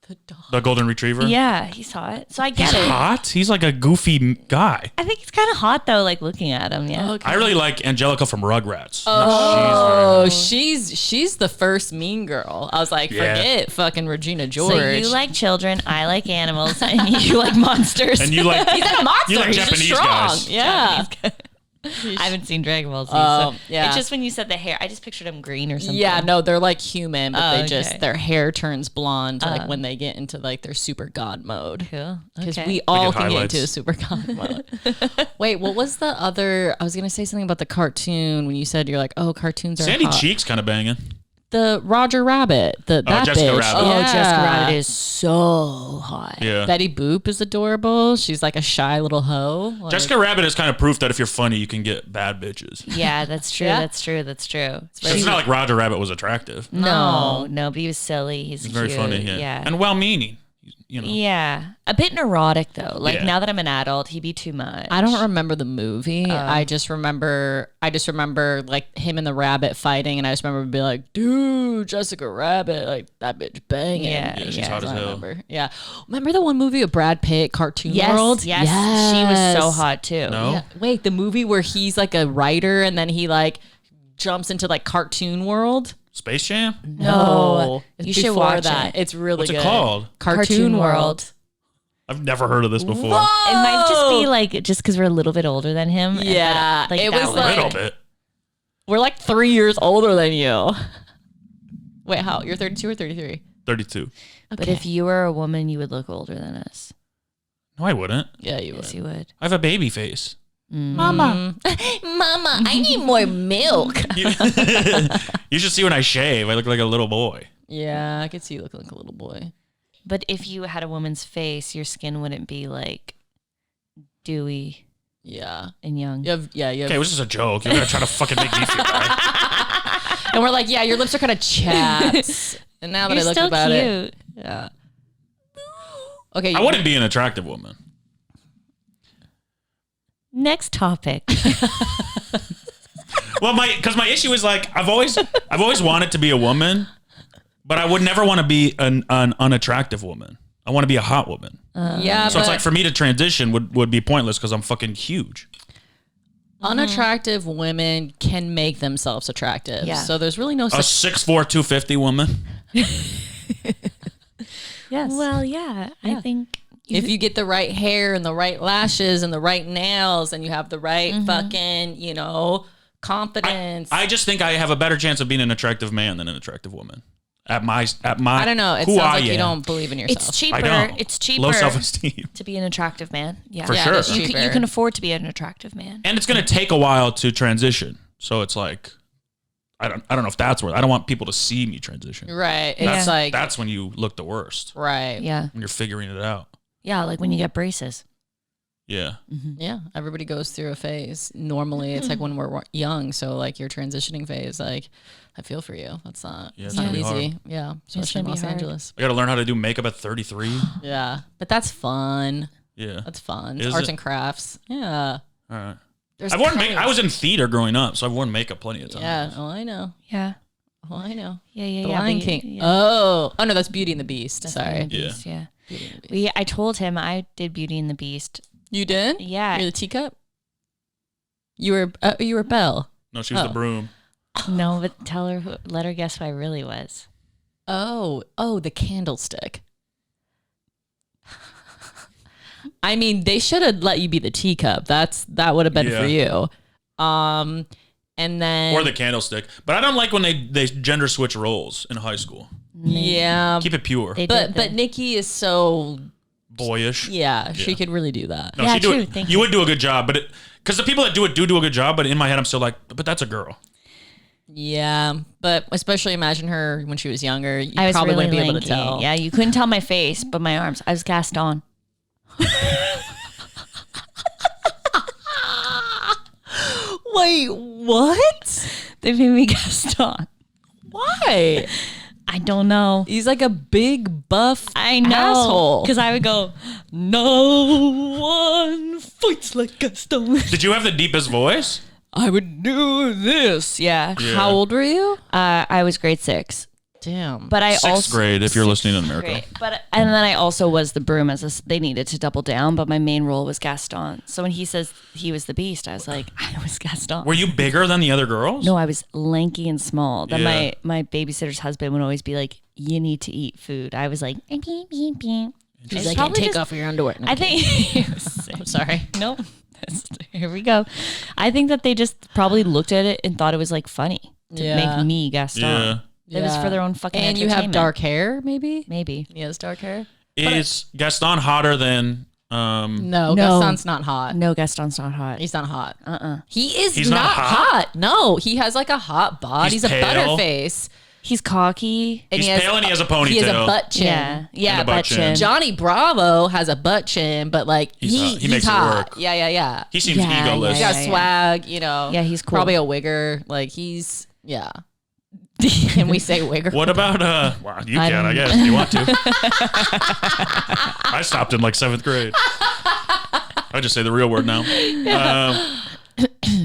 the dog. The golden retriever? Yeah, he's hot. So I get He's it. hot? He's like a goofy guy. I think he's kind of hot though, like looking at him. Yeah. Okay. I really like Angelica from Rugrats. Oh, she's the first mean girl. I was like, Yeah. forget fucking Regina George. So you like children, I like animals, and you like monsters. And you like He's a monster. You like He's just Japanese strong. guys. Yeah. I haven't seen Dragon Ball Z. Oh, So yeah. It's just when you said the hair, I just pictured him green or something. Yeah, no, they're like human, but Oh, they just okay. their hair turns blonde like when they get into like their super god mode. Cool. Because Okay. we all get can get highlights. into a super god mode. Wait, what was the other? I was gonna say something about the cartoon when you said you're like, oh, cartoons are Sandy hot. Cheek's kind of banging. the Roger Rabbit. That Jessica bitch. Rabbit. Oh, Yeah. Jessica Rabbit is so hot. Yeah. Betty Boop is adorable. She's like a shy little hoe. Like, Jessica Rabbit is kind of proof that if you're funny, you can get bad bitches. Yeah, that's true. Yeah. That's true. That's true. It's not like Roger Rabbit was attractive. No, but he was silly. He's Very cute. funny. Yeah. And well-meaning. You know. Yeah. A bit neurotic though. Like Yeah. now that I'm an adult, he'd be too much. I don't remember the movie. I just remember like him and the rabbit fighting, and I just remember being like, dude, Jessica Rabbit, like that bitch banging. Yeah, Yeah, she's yeah. hot as I hell. remember. Yeah. Remember the one movie with Brad Pitt, Cartoon Yes, World? yes. She was so hot too. No? Yeah. Wait, the movie where he's like a writer and then he like jumps into like Cartoon World? Space Jam? No. It's You should before watch that. it. It's really What's good. it called? Cartoon World. I've never heard of this before. Whoa! It might just be like just because we're a little bit older than him. and Yeah, that- like it that was A like- little bit. We're like 3 years older than you. Wait, how? You're 32 or 33? 32. But if you were a woman, you would look older than us. No, I wouldn't. Yeah, you would. Yes, you would. I have a baby face. Mama, I need more milk. You should see when I shave. I look like a little boy. Yeah, I could see you looking like a little boy. But if you had a woman's face, your skin wouldn't be like dewy Yeah. and young. You have. Okay, it was just a joke. You're going to try to fucking make me feel bad. And we're like, yeah, your lips are kind of chapped. And now that You're I look still about cute. it. Yeah. Okay. I wouldn't be an attractive woman. Next topic. Well, because my issue is like I've always wanted to be a woman, but I would never want to be an unattractive woman. I want to be a hot woman. Yeah, So it's like for me to transition would be pointless because I'm fucking huge. unattractive women can make themselves attractive. Yeah. So there's really no A such 6'4", 250 woman. yes. Well, yeah, I think if you get the right hair and the right lashes and the right nails and you have the right fucking, confidence. I just think I have a better chance of being an attractive man than an attractive woman. At my I don't know. It who sounds I like you am. don't believe in yourself. it's cheaper. I don't. It's cheaper Low self-esteem. to be an attractive man. Yeah, For Yeah, sure. it is You cheaper. can afford to be an attractive man. And it's going to take a while to transition. So it's like I don't know if that's where I don't want people to see me transition. Right. It's That's, like that's when you look the worst. right. Yeah, When you're figuring it out. yeah, like when you get braces. Yeah. Yeah, everybody goes through a phase. Normally, it's like when we're young. So, like your transitioning phase, like I feel for you. That's not, Yeah, it's it's not gonna be easy. hard. Yeah, especially in gonna be Los hard. Angeles. I got to learn how to do makeup at 33. Yeah, but that's fun. Yeah. That's fun. Is Arts it? and crafts. Yeah. All right. There's I've worn colors. I was in theater growing up, so I've worn makeup plenty of times. Yeah. Oh, I know. Yeah, Oh, I know. yeah. The yeah, Lion but King. yeah. Oh no, that's Beauty and the Beast. That's Sorry. Beauty and the Beast, yeah. Beauty and the Beast. I told him I did Beauty and the Beast. You did? Yeah. You're the teacup. You were Belle. No, she was Oh. the broom. No, but let her guess who I really was. Oh, the candlestick. I mean, they should have let you be the teacup. That would have been for you. And then Or the candlestick. But I don't like when they gender switch roles in high school. yeah, Keep it pure. They but did but Nikki is so Boyish. she Yeah. could really do that. No, Yeah, she do true. it. Thank You you. would do a good job, but because the people that do a good job, but in my head I'm still like, but that's a girl. Yeah, but especially imagine her when she was younger. You I was probably really wouldn't be able lanky. to tell. Yeah, you couldn't tell my face, but my arms. I was Gaston. Wait, what? They made me Gaston. Why? I don't know. He's like a big buff I know. asshole. Because I would go, no one fights like Gaston. Did you have the deepest voice? I would do this. Yeah. Yeah. How old were you? I was grade 6. Damn. But I Sixth also grade, if you're listening in America. Great. And then I also was the broom they needed to double down, but my main role was Gaston. So when he says he was the beast, I was like, I was Gaston. Were you bigger than the other girls? No, I was lanky and small. Then Yeah. my babysitter's husband would always be like, you need to eat food. I was like, beep, beep, beep. He's like, probably take just- off your underwear. No, I think I'm sorry. nope. Here we go. I think that they just probably looked at it and thought it was like funny to Yeah. make me Gaston. Yeah. It was for their own fucking And you have entertainment. dark hair, maybe? Maybe. He has dark hair? Is Gaston hotter than No, No. Gaston's not hot. No, Gaston's not hot. He's not hot. Uh-uh. He is He's not not hot? hot. No, he has like a hot bod. He's He's a pale? butterface. He's cocky. And He's pale and he has a ponytail. He has a butt chin. Yeah. And a butt butt chin. chin. Johnny Bravo has a butt chin, but like He he's makes it hot. work. Yeah. He seems Yeah, egoless. He's got swag, you know. Yeah, he's cool. Probably a wigger. Like he's Can we say wigger? What about well, you can, I guess, if you want to. I stopped in like 7th grade. I just say the real word now.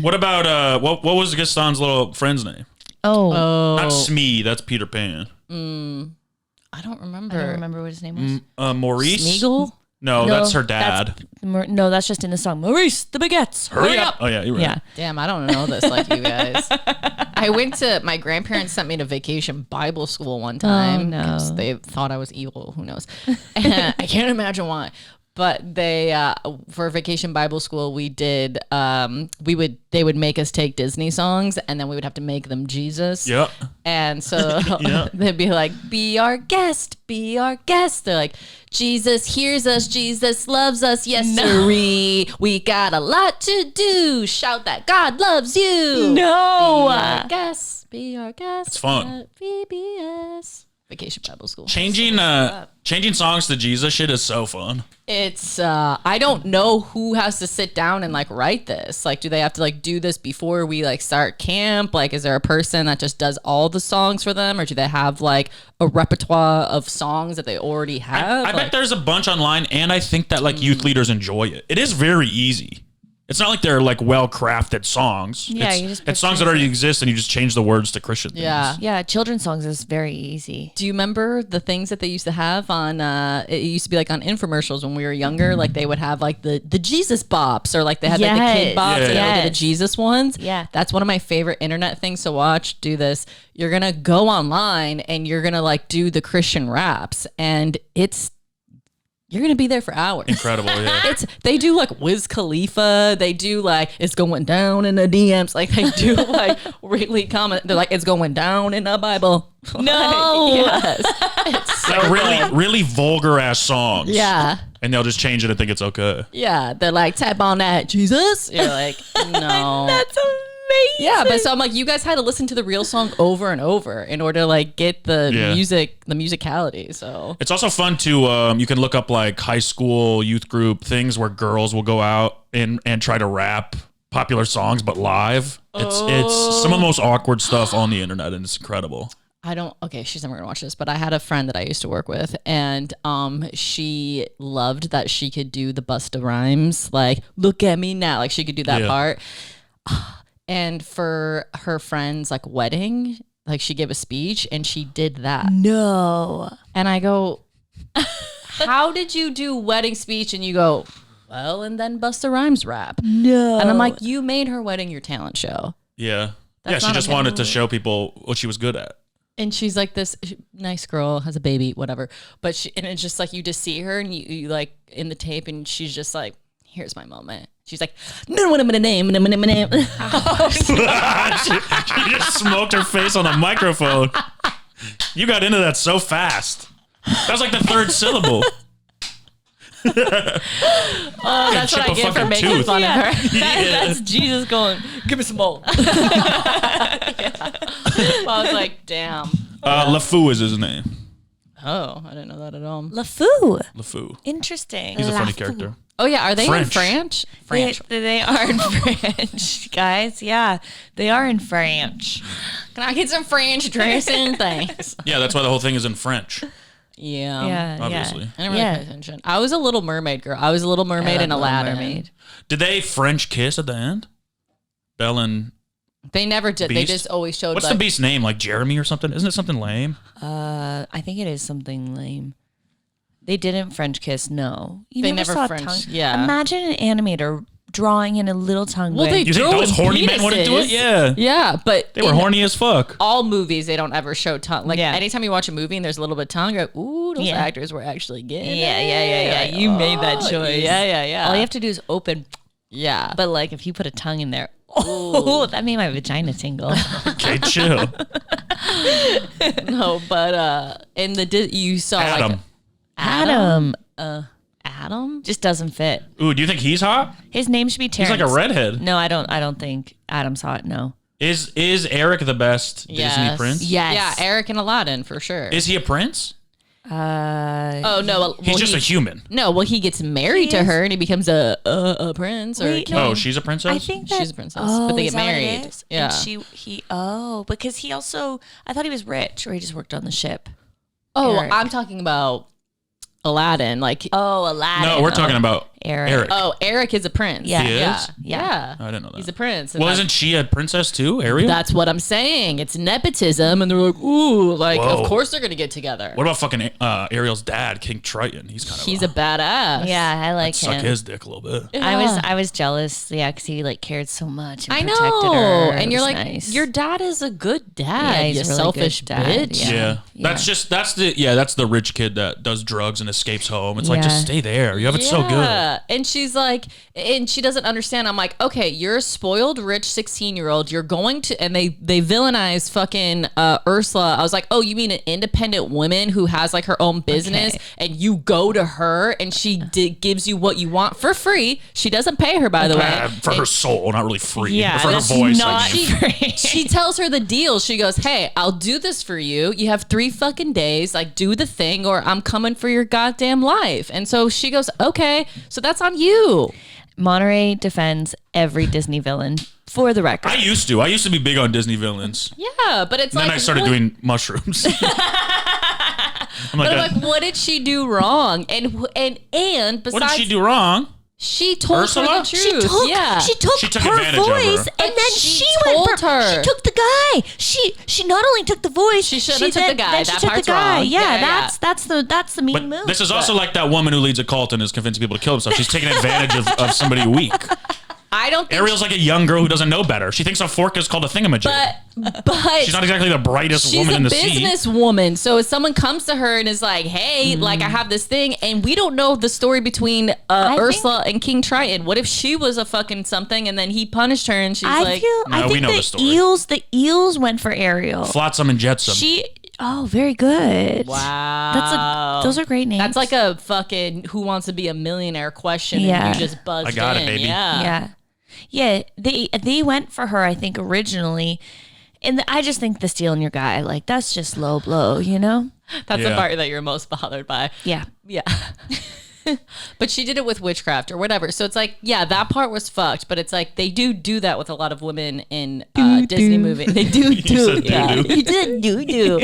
What about what was Gaston's little friend's name? Not Smee, that's Peter Pan. I don't remember. I don't remember what his name was. Maurice? Smeagol? No, that's her dad. That's just in the song. Maurice the Baguettes. Hurry up. Oh yeah, you're right. Yeah. Damn, I don't know this like you guys. My grandparents sent me to vacation Bible school one time because they thought I was evil. Who knows? And I can't imagine why. But they, for vacation Bible school, we did, they would make us take Disney songs and then we would have to make them Jesus. Yep. And so they'd be like, be our guest, be our guest. They're like, Jesus hears us, Jesus loves us, yes sirree. We got a lot to do. Shout that God loves you. No. Be our guest, be our guest. It's fun. At VBS. Vacation Bible school. Changing songs to Jesus shit is so fun. It's I don't know who has to sit down and like write this. Like, do they have to like do this before we like start camp? Like, is there a person that just does all the songs for them, or do they have like a repertoire of songs that they already have? I bet there's a bunch online, and I think that like youth leaders enjoy it. It is very easy. It's not like they're like well-crafted songs. Yeah, it's songs that already exist, and you just change the words to Christian things. Yeah, children's songs is very easy. Do you remember the things that they used to have on? It used to be like on infomercials when we were younger. Like they would have like the Jesus bops, or like they had like the kid bops, and they did the Jesus ones. Yeah, that's one of my favorite internet things to watch. Do this. You're gonna go online and you're gonna like do the Christian raps, and you're gonna be there for hours. Incredible, yeah. They do like Wiz Khalifa. They do like it's going down in the DMs. Like they do like really common. They're like it's going down in the Bible. No, yes, it's so like really vulgar ass songs. Yeah, and they'll just change it and think it's okay. Yeah, they're like tap on that Jesus. You're like no, that's amazing. Yeah, but so I'm like, you guys had to listen to the real song over and over in order to like get the music, the musicality. So it's also fun to you can look up like high school youth group things where girls will go out and try to rap popular songs but live. It's some of the most awkward stuff on the internet, and it's incredible. Okay, she's never gonna watch this, but I had a friend that I used to work with, and she loved that she could do the Busta Rhymes, like look at me now, like she could do that part. And for her friend's like wedding, like she gave a speech and she did that. No. And I go, how did you do wedding speech? And you go, well, and then Busta Rhymes rap. No. And I'm like, you made her wedding your talent show. Yeah. That's she just wanted to show people what she was good at. And she's like this nice girl, has a baby, whatever. But and it's just like you just see her and you like in the tape and she's just like, here's my moment. She's like, no, what I'm gonna name. She just smoked her face on the microphone. You got into that so fast. That was like the third syllable. Oh, that's what I get for making fun of her. That's Jesus going, give me some more. I was like, damn. LeFou is his name. Oh, I didn't know that at all. LeFou. LeFou. Interesting. He's a funny character. Oh yeah, are they French. in French? French. They are in French, guys. Yeah, they are in French. Can I get some French dressing? Thanks. Yeah, that's why the whole thing is in French. Yeah. Obviously. I didn't really pay attention. I was a Little Mermaid girl. I was a Little Mermaid and Aladdin. Mermaid. Did they French kiss at the end? Belle and They never did. Beast? They just always showed. What's the beast's name? Like Jeremy or something? Isn't it something lame? I think it is something lame. They didn't French kiss. No, They never saw a French. tongue. Yeah. Imagine an animator drawing in a little tongue. Well, they You do think those with horny men wouldn't do it? penises. Yeah. Yeah, but They were horny as fuck. all movies, they don't ever show tongue. Like Yeah. anytime you watch a movie and there's a little bit of tongue, you're like, ooh, those actors were actually getting Yeah. it. You made that choice. Yeah. All you have to do is open. Yeah. But like, if you put a tongue in there, oh, that made my vagina tingle. Okay, chill. No, but in the you saw Adam. like Adam. Adam? Just doesn't fit. Ooh, do you think he's hot? His name should be Terrence. He's like a redhead. No, I don't think Adam saw it. No. Is Eric the best Disney prince? Yes. Yeah, Eric and Aladdin for sure. Is he a prince? Oh no, well, He's just a human. No, well, he gets married to her and he becomes a prince or a Wait, king. Oh, she's a princess? I think that, She's a princess, but they is get that what it married. is? Yeah. And because he also, I thought he was rich, or he just worked on the ship. Oh, Eric. I'm talking about Aladdin. Like, Oh, Aladdin. No, we're talking about Eric. oh, Eric is a prince. Yeah. He is? Yeah. Yeah. I didn't know that. He's a prince. and Well, that's- isn't she a princess too, Ariel? That's what I'm saying. It's nepotism, and they're like, ooh, like, Whoa. of course they're gonna get together. What about fucking Ariel's dad, King Triton? He's kind of He's a badass. Yeah, I like suck him. his dick a little bit. Yeah. I was jealous, because he like cared so much. And I protected know, her. and It you're was like, nice. your dad is a good dad. Yeah, he's you a really selfish good dad, bitch. Yeah. Yeah. That's the rich kid that does drugs and escapes home. It's like, Yeah. just stay there. You have it so good. Yeah. And she's like, and she doesn't understand. I'm like, okay, you're a spoiled rich 16-year-old. You're going to, and they villainize fucking Ursula. I was like, oh, you mean an independent woman who has like her own business, Okay. and you go to her and she gives you what you want for free. She doesn't pay her, by the way. For her soul, not really free. Yeah, for her that's voice. not I mean. free. She tells her the deal. She goes, hey, I'll do this for you. You have 3 fucking days. Like, do the thing or I'm coming for your goddamn life. And so she goes, okay, so that's on you. Monterey defends every Disney villain for the record. I used to be big on Disney villains. Yeah, but it's And then like, I started what- doing mushrooms. I'm But I'm like, like, what did she do wrong? And besides, what did she do wrong? She told Ursula? her the truth. She took She took her advantage of her. voice, But and then she she went told for her. She took the guy. She not only took the voice. She should've took the guy. Then That she took part's the guy. wrong. Yeah, Yeah, that's the mean But move. this is also like that woman who leads a cult and is convincing people to kill themselves. She's taking advantage of somebody weak. I don't think Ariel's like a young girl who doesn't know better. She thinks a fork is called a thingamajig. but She's not exactly the brightest she's woman a in the sea. businesswoman. So if someone comes to her and is like, hey, Mm-hmm. like I have this thing, and we don't know the story between Ursula and King Triton. What if she was a fucking something and then he punished her and she's I like, No, we think know the story. the eels went for Ariel. Flotsam and Jetsam. Very good. wow. Those are great names. That's like a fucking Who Wants to Be a Millionaire question Yeah. and you just buzzed I got it, in. baby. Yeah. Yeah, they went for her, I think, originally. And I just think the stealing your guy, like, that's just low blow, you know? That's the Yeah. part that you're most bothered by. Yeah. Yeah. But she did it with witchcraft or whatever. So it's like, yeah, that part was fucked. But it's like they do that with a lot of women in Disney movies. They do said yeah. doo-doo. You did do.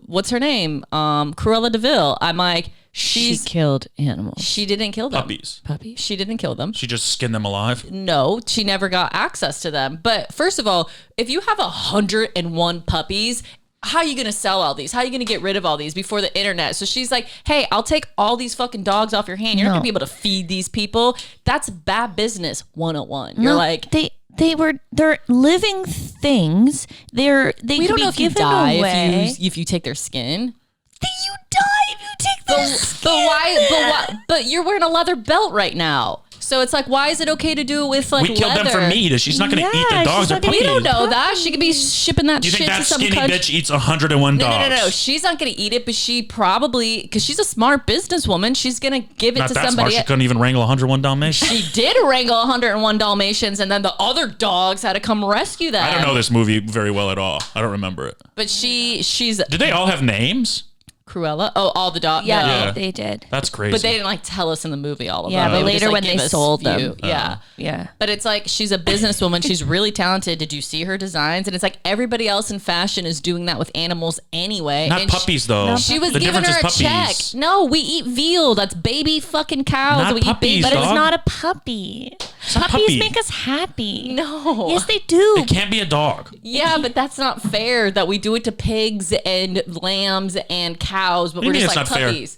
What's her name? Cruella DeVille. I'm like, She killed animals. she didn't kill them. Puppies. She didn't kill them. She just skinned them alive. No, she never got access to them. But first of all, if you have 101 puppies, how are you going to sell all these? How are you going to get rid of all these before the internet? So she's like, hey, I'll take all these fucking dogs off your hand. You're not going to be able to feed these people. That's bad business 101. You're like, they're living things. we They could don't be know if you given die away. if you take their skin. You die if you take But you're wearing a leather belt right now. So it's like, why is it okay to do it with like We killed leather? them for meat. She's not going to eat the Yeah, dogs she's or not gonna- puppies. We don't know that. She could be shipping that Do you shit think that to some skinny country. bitch eats 101 dogs? No. She's not going to eat it, but she probably, because she's a smart businesswoman, she's going to give it Not to that smart. somebody. She couldn't even wrangle 101 Dalmatians. She did wrangle 101 Dalmatians, and then the other dogs had to come rescue them. I don't know this movie very well at all. I don't remember it. But she's Did they all have names? Cruella. Oh, all the dogs. Yeah, no. Yeah. they did. That's crazy. But they didn't like tell us in the movie all of Yeah, them. but They would later just, when give they us sold few. them. Yeah. Yeah. But it's like she's a businesswoman. She's really talented. Did you see her designs? And it's like everybody else in fashion is doing that with animals anyway. Not and puppies, though. She was The giving difference her a is check. puppies. No, we eat veal. That's baby fucking cows. Not we eat puppies, baby. But it's dog. not a puppy. not Puppies puppy. make us happy. No. Yes, they do. It can't be a dog. Yeah, but that's not fair that we do it to pigs and lambs and cows, but What do we're you just mean like it's not fair? puppies.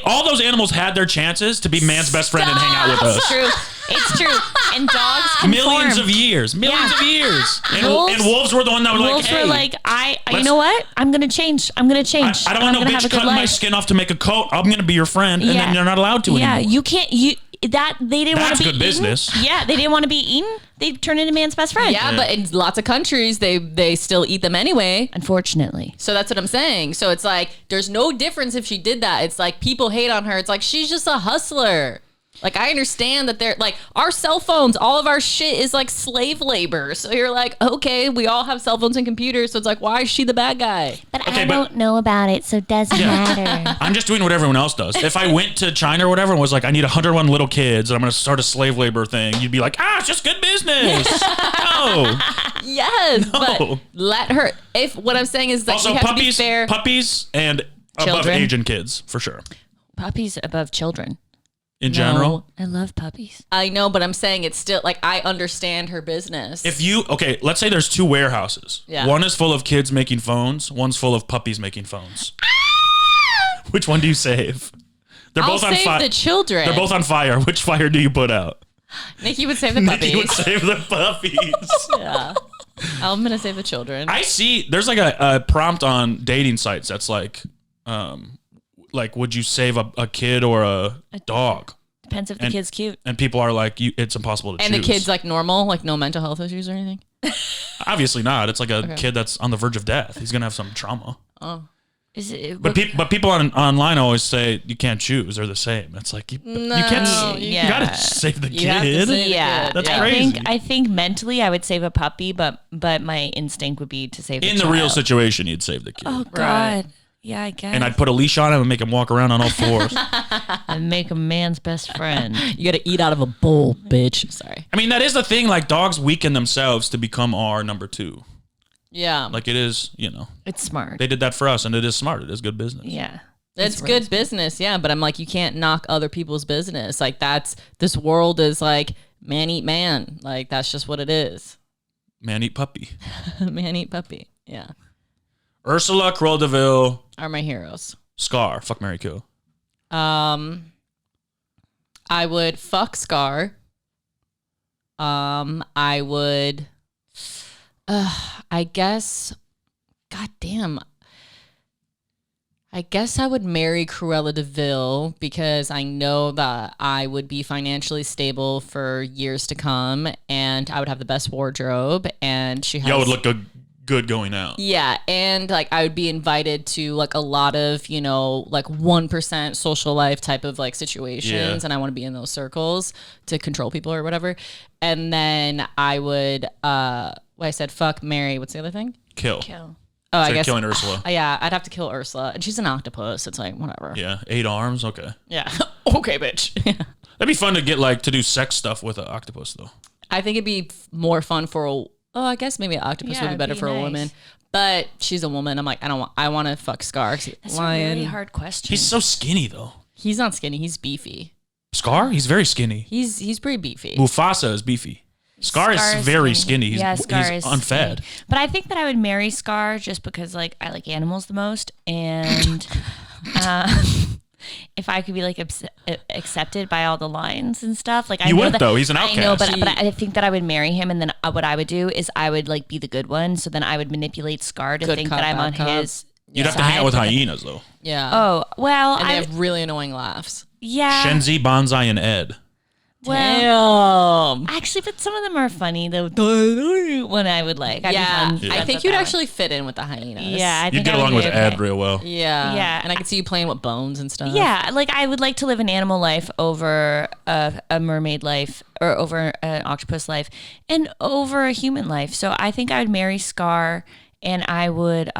All those animals had their chances to be man's best friend and hang out with It's us. true. It's true. And dogs conform. Millions of years. And wolves were the one that were like, Wolves hey, were like, you let's- know what? I'm gonna change. I'm gonna change. I don't and want I'm no gonna have a bitch good cutting my life. skin off to make a coat. I'm going to be your friend. And Yeah. then you're not allowed to Yeah, anymore. you can't. They didn't want That's to be good eaten. business. Yeah, they didn't want to be eaten. They turned into man's best friend. Yeah, but in lots of countries, they still eat them anyway. Unfortunately. So that's what I'm saying. So it's like, there's no difference if she did that. It's like people hate on her. It's like, she's just a hustler. Like, I understand that they're like our cell phones, all of our shit is like slave labor. So you're like, okay, we all have cell phones and computers. So it's like, why is she the bad guy? But I don't know about it, so it doesn't matter. I'm just doing what everyone else does. If I went to China or whatever and was like, I need 101 little kids and I'm going to start a slave labor thing, you'd be like, it's just good business. No. Yes, No. but let her. If what I'm saying is that Also, we have to be fair. puppies and above Children. age and kids, for sure. Puppies above children. In general. I love puppies. I know, but I'm saying it's still like I understand her business. Let's say there's 2 warehouses. Yeah. One is full of kids making phones. One's full of puppies making phones. Which one do you save? They're I'll both on save fire. the children. They're both on fire. Which fire do you put out? Nikki would save the puppies. Nikki would save the puppies. Yeah, I'm gonna save the children. I see. There's like a prompt on dating sites that's like, would you save a kid or a dog? Depends if the kid's cute. And people are like, it's impossible to and choose. The kid's like normal, like no mental health issues or anything. Obviously not. It's like a kid that's on the verge of death. He's gonna have some trauma. Oh. But people online always say you can't choose. They're the same. It's like you can't. You gotta save the kid. have to save the Yeah, kid. That's Yeah. crazy. I think mentally I would save a puppy, but my instinct would be to save In the the real child. situation, you'd save the kid. Oh God. Right. Yeah, I guess. And I'd put a leash on him and make him walk around on all 4s. I'd make a man's best friend. You gotta eat out of a bowl, bitch. Sorry. I mean, that is the thing. Like, dogs weaken themselves to become our number 2. Yeah, Like, it is, It's smart. they did that for us, and it is smart. It is good business. Yeah. it's good business. Yeah, but I'm like, you can't knock other people's business. Like this world is like man eat man. Like that's just what it is. Man eat puppy. Man eat puppy. Yeah, Ursula, Cruella de Vil, are my heroes. Scar. Fuck, marry, kill. I would fuck Scar. I would. I guess. God damn. I guess I would marry Cruella de Vil because I know that I would be financially stable for years to come, and I would have the best wardrobe, and she has. Y'all would look good going out. Yeah, and like I would be invited to like a lot of, like 1% social life type of like situations, and I want to be in those circles to control people or whatever. And then I would I said fuck, marry, what's the other thing? Kill. Oh, I So guess killing Ursula. Yeah, I'd have to kill Ursula, and she's an octopus. It's like whatever. Yeah, 8 arms. Okay. Yeah. Okay, bitch. That'd be fun to get to do sex stuff with an octopus though. I think it'd be more fun for I guess maybe an octopus would be it'd better be for a nice. woman. But she's a woman. I'm like, I want to fuck Scar. That's a really hard question. He's so skinny though. He's not skinny. He's beefy. Scar? He's very skinny. He's pretty beefy. Mufasa is beefy. Scar is very skinny. Scar He's is unfed. skinny. But I think that I would marry Scar just because like I like animals the most, and if I could be like accepted by all the lions and stuff, like You wouldn't, though. He's an I know, outcast. but I think that I would marry him, and then what I would do is I would like be the good one. So then I would manipulate Scar to Good think cop, that I'm bad on cop. his. You'd have to hang out with hyenas though. Yeah. Oh well, And they have really annoying laughs. yeah. Shenzi, Bonsai, and Ed. Well, Damn. actually, but some of them are funny though. When I would like, I'd Yeah, be fun I friends think with you'd that actually fit in with the hyenas. one. Yeah, I You'd think get I would along be with okay. Ed real well. Yeah. Yeah. And I could see you playing with bones and stuff. Yeah, like I would like to live an animal life over a mermaid life, or over an octopus life, and over a human life. So I think I would marry Scar, and I would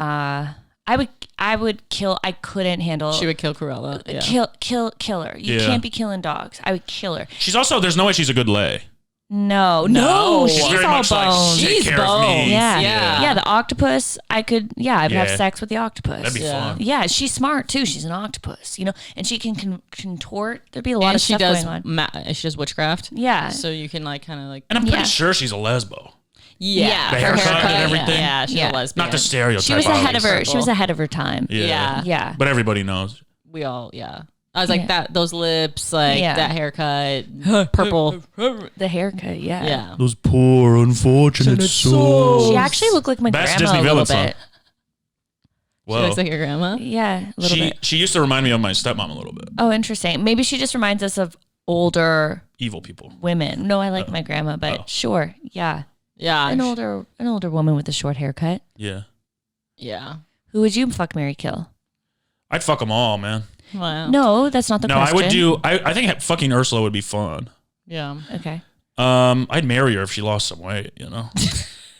kill. I couldn't handle. She would kill Cruella. Yeah. Kill her. You Yeah. can't be killing dogs. I would kill her. She's also, there's no way she's a good lay. No, No. she's very all much like, bones. take She's care of me. bones. Yeah. Yeah. The octopus, I would Yeah. have sex with the octopus. That'd be Yeah. fun. Yeah, she's smart too. She's an octopus, and she can contort. There'd be a lot And of she stuff does going on. she does witchcraft. Yeah. So you can like kind of like And I'm pretty Yeah. sure she's a lesbo. yeah, The her haircut and everything. Yeah, she's Yeah. a lesbian. Not the stereotype. She was ahead of her. obviously. She was ahead of her time. Yeah. Yeah. But everybody knows. We all I was like Yeah. that. Those lips, like Yeah. that haircut, purple. The haircut, yeah. Yeah. Those poor, unfortunate souls. She actually looked like my Best grandma Disney a little villain song. bit. She Whoa. looks like your grandma. Yeah, a little bit. She used to remind me of my stepmom a little bit. Oh, interesting. Maybe she just reminds us of older Evil people. women. No, I like my grandma, but sure, yeah. Yeah. An older woman with a short haircut. Yeah. Yeah. Who would you fuck, marry, kill? I'd fuck them all, man. Wow. No, that's not the No, question. I would do. I think fucking Ursula would be fun. Yeah. Okay. I'd marry her if she lost some weight.